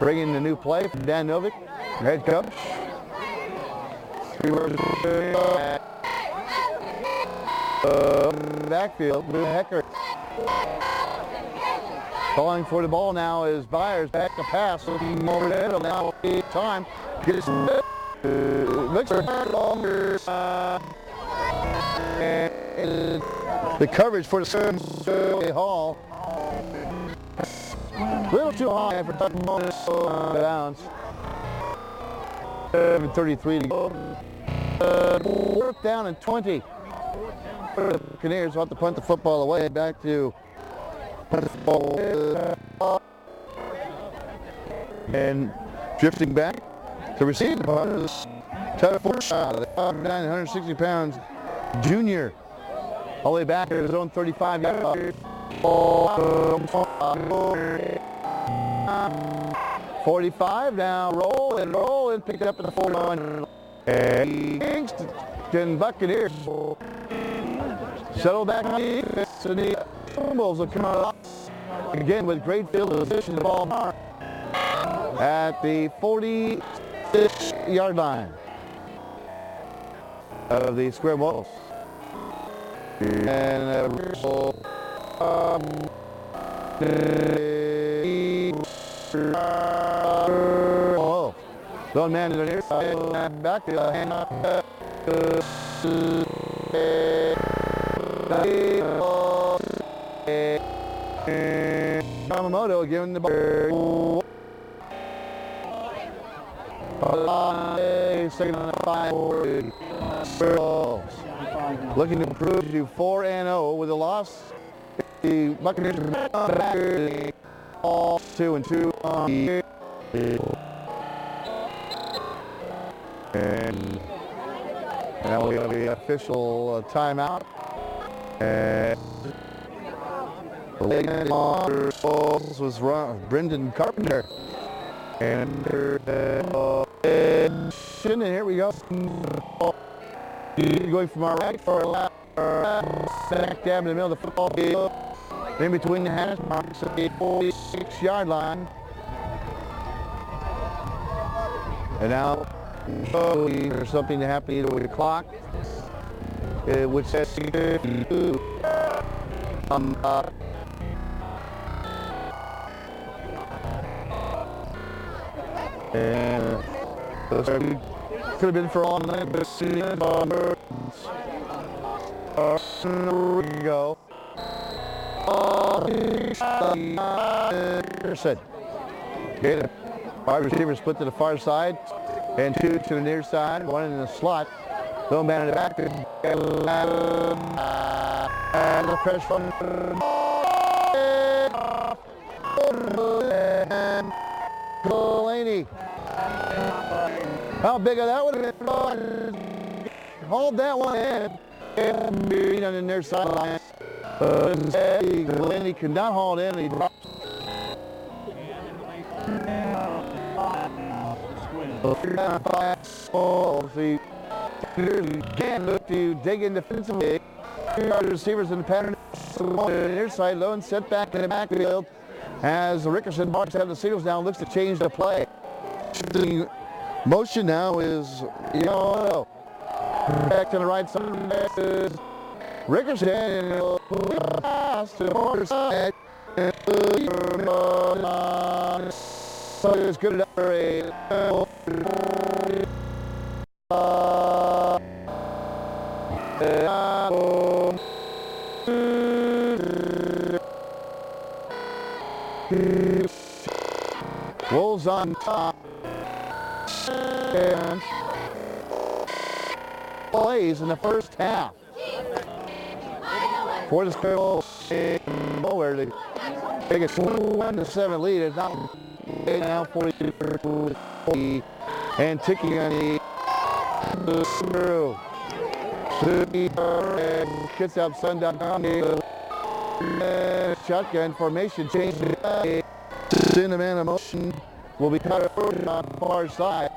bring in the new play from Dan Novick, head coach. 3 words backfield, Lou Hecker. Calling for the ball now is Byers, back to pass, looking over the head, now time. Gets looks longer. And the coverage for the Hall. A little too high for touch bonus bounds. 7:33 to go. 4th down and 20. The Buccaneers want to punt the football away. Back to punt the football. And drifting back to receive the punt is Tyler Forshaw, the 160 pounds junior. All the way back to his own 35-yard. 45 now, roll and pick it up at the 41. And Kingston Buccaneers settle back on the defense, and the Wolves will come out again with great field position. The ball at the 46-yard line. of the Sequim Wolves. And lone man to the near side, back to the hand up. Yamamoto giving the ball. Second on the 5. Looking to improve to 4-0 with a loss. The Buccaneers are back 2-2 on the and now we have the official timeout. And was Brendan Carpenter. And here we go. Going from our right for our left. Smack dab in the middle of the football field. In between the hash marks at the 46-yard line. And now there's something to happen either with the clock, which says 52. And could have been for all night, but here we go. Anderson. Get it. 5 receivers split to the far side, and 2 to the near side, 1 in the slot. Lone man in the back. And the press from Delaney. How big of that would have been? Hold that one in. And on the near sideline. Delaney could not hold in. He drops. See, again look to dig in defensively. Receivers in the pattern. Near side, lone set back in the backfield. As Rickerson marks out the signals down, looks to change the play. The motion now is, back to the right side. Rickerson pass to the other side. So it's good enough for a Wolves on top. And plays in the first half. For the Squirrels, nowhere to take a 1-7 lead. It's not now 42 and ticking on the through. Gets up sundown. Shotgun formation change. In the man of motion will be cut on the far side.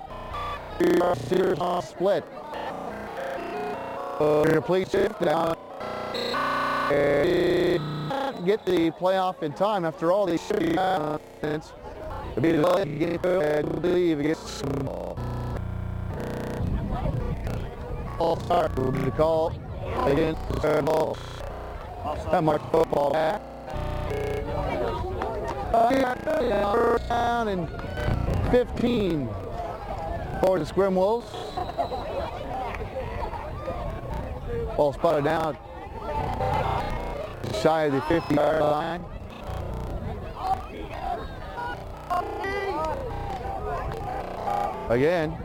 Split. Complete shift down. Get the playoff in time after all these minutes. I believe against all start to call against the ball. That marks football back. First down and 15 for the Sequim Wolves. Ball spotted down shy of the 50-yard line. Again,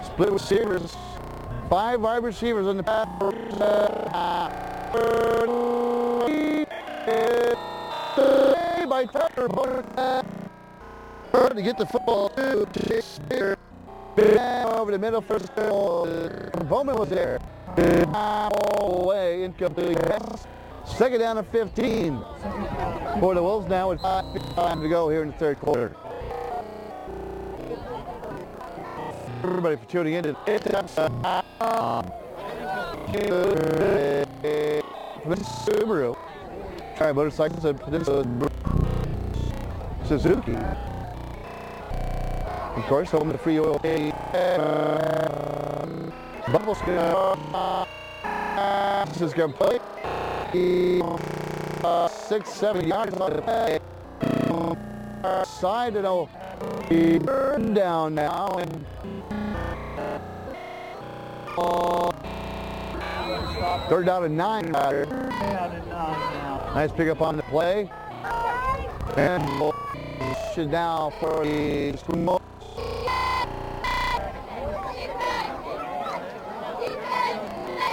split receivers. 5 wide receivers on the pass. By Tucker, to get the football to Shakespeare. Over the middle first. Bowman was there. All the way, incomplete. Second down and 15 for the Wolves now with 5 to go here in the third quarter. Everybody for tuning in to Subaru. Try motorcycles and Suzuki. Of course, home of the free oil. Bubbles is going to play 6-7 yards on the play. Side and it'll be burned down now. And third down and 9. Nice pick up on the play. And should now for the Sequim.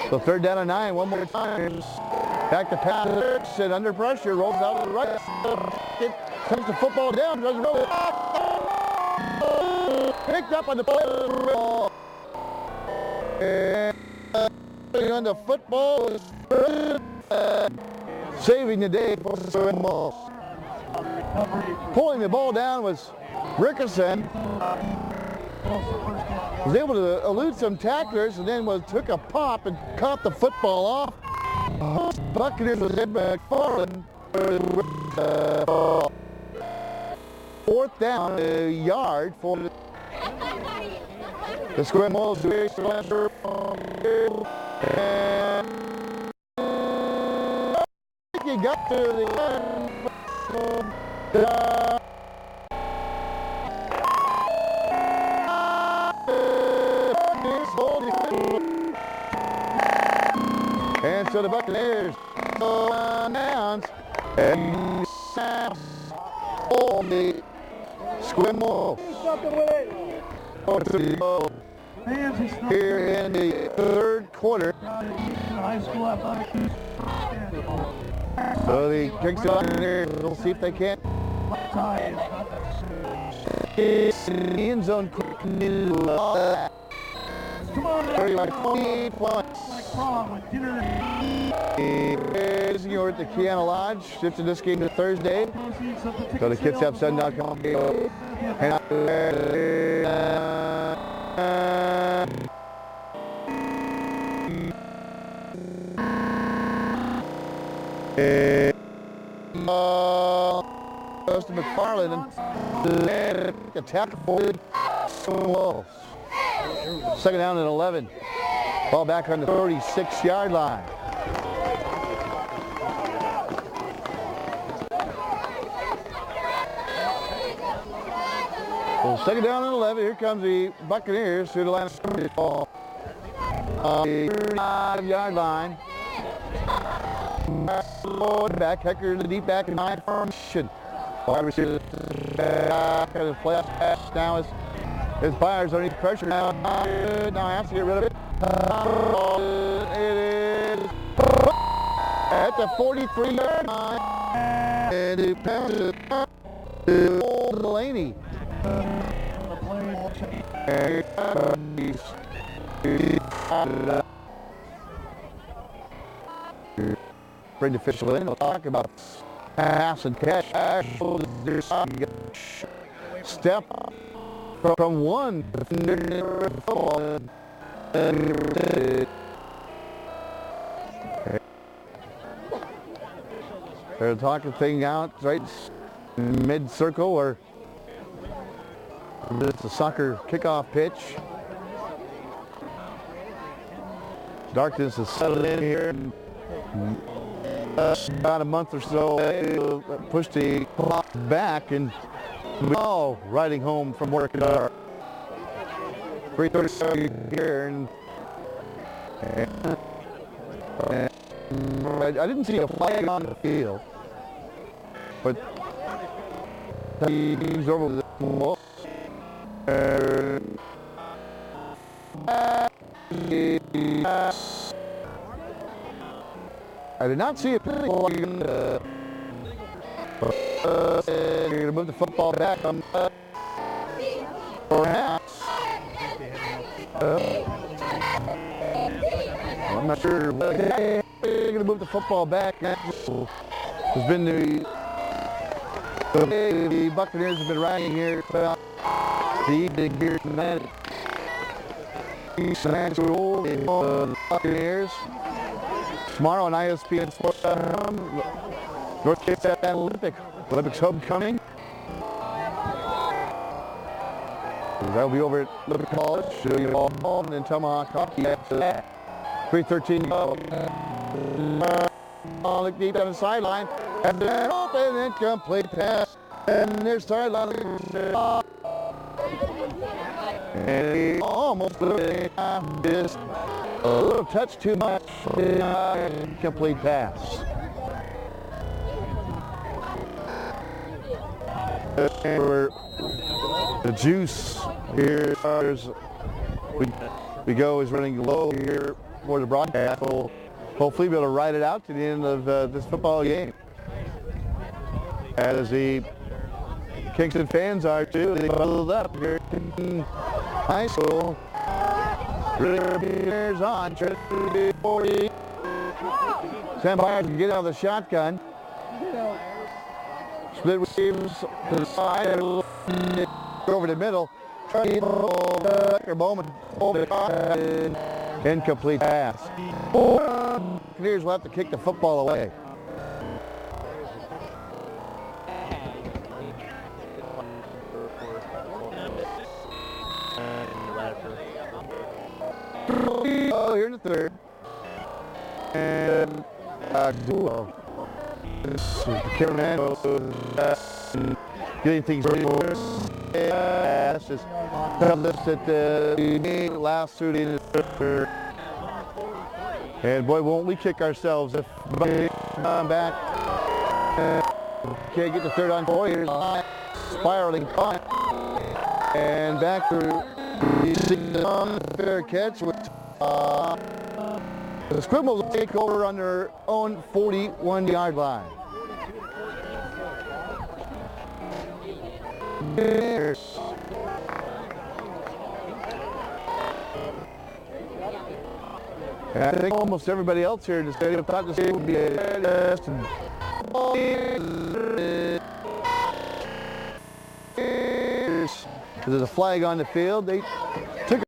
So third down and 9, one more time. Back to pass, and under pressure, rolls out to the right. Comes the football down, doesn't roll it. Picked up on the play. And on the football is saving the day for the Sequim. Pulling the ball down was Rickerson. Was able to elude some tacklers and then took a pop and caught the football off. Buccaneers was in McFarland. Fourth down, a yard for the Sequim. And he got to the end. And so the Buccaneers announce and on the Sequim here in the third quarter. So the Kingston Buccaneers will see if they can't in the end zone. 30 points. You're at the Kiana Lodge, shifting this game to Thursday. Go to kidsupsun.com. Goes to McFarland and attack for the Wolves. Second down and 11. Ball back on the 36-yard line. So second down and 11. Here comes the Buccaneers through the line of scrimmage. Ball on the 35-yard line. Back, Hecker to the deep back, and 9 formation. Wide receiver back of the flash pass now is Byers underneath pressure now. Now I have to get rid of it. It is at the 43-yard line. And it passes to Old Delaney. Bring the official in. We'll talk about pass and catch. Step from one. They're talking thing out right mid-circle, or it's a soccer kickoff pitch. Darkness is settled in here. About a month or so, pushed the clock back, and we're all riding home from work at our 3:30 here, and I didn't see a flag on the field, but he's over the wall. I did not see a flag. You're going to move the football back. Perhaps. I'm not sure. They're going to move the football back. Has been the Buccaneers have been riding here throughout the evening here tonight. The Buccaneers. Tomorrow on ISPN Sports.com, North Cape Olympics homecoming. That'll be over at Liberty College. Shooting the ball home, and then Tomahawk Hockey after that. 3:13 to go. Look deep down the sideline. And then open and complete pass. And there's sideline. And he almost just a little touch too much. Complete pass. Where the juice here we go is running low here for the broadcast. We'll hopefully be able to ride it out to the end of this football game. As the Kingston fans are too. They bundled up here at Kingston High School. Bears on. 40. Sam Byers can get out of the shotgun. Split receivers to the side. Over the middle. Bowman over the incomplete pass. Buccaneers will have to kick the football away. Oh, here in the third. And this is the cameraman getting things ready for us. This is that the last shooting in the third. And boy, won't we kick ourselves if we come back. Can't get the third on 4. Here's a spiraling punt. And back to the fair catch with the Sequim will take over on their own 41-yard line. And I think almost everybody else here in the stadium thought this game would be a test. There's a flag on the field. They took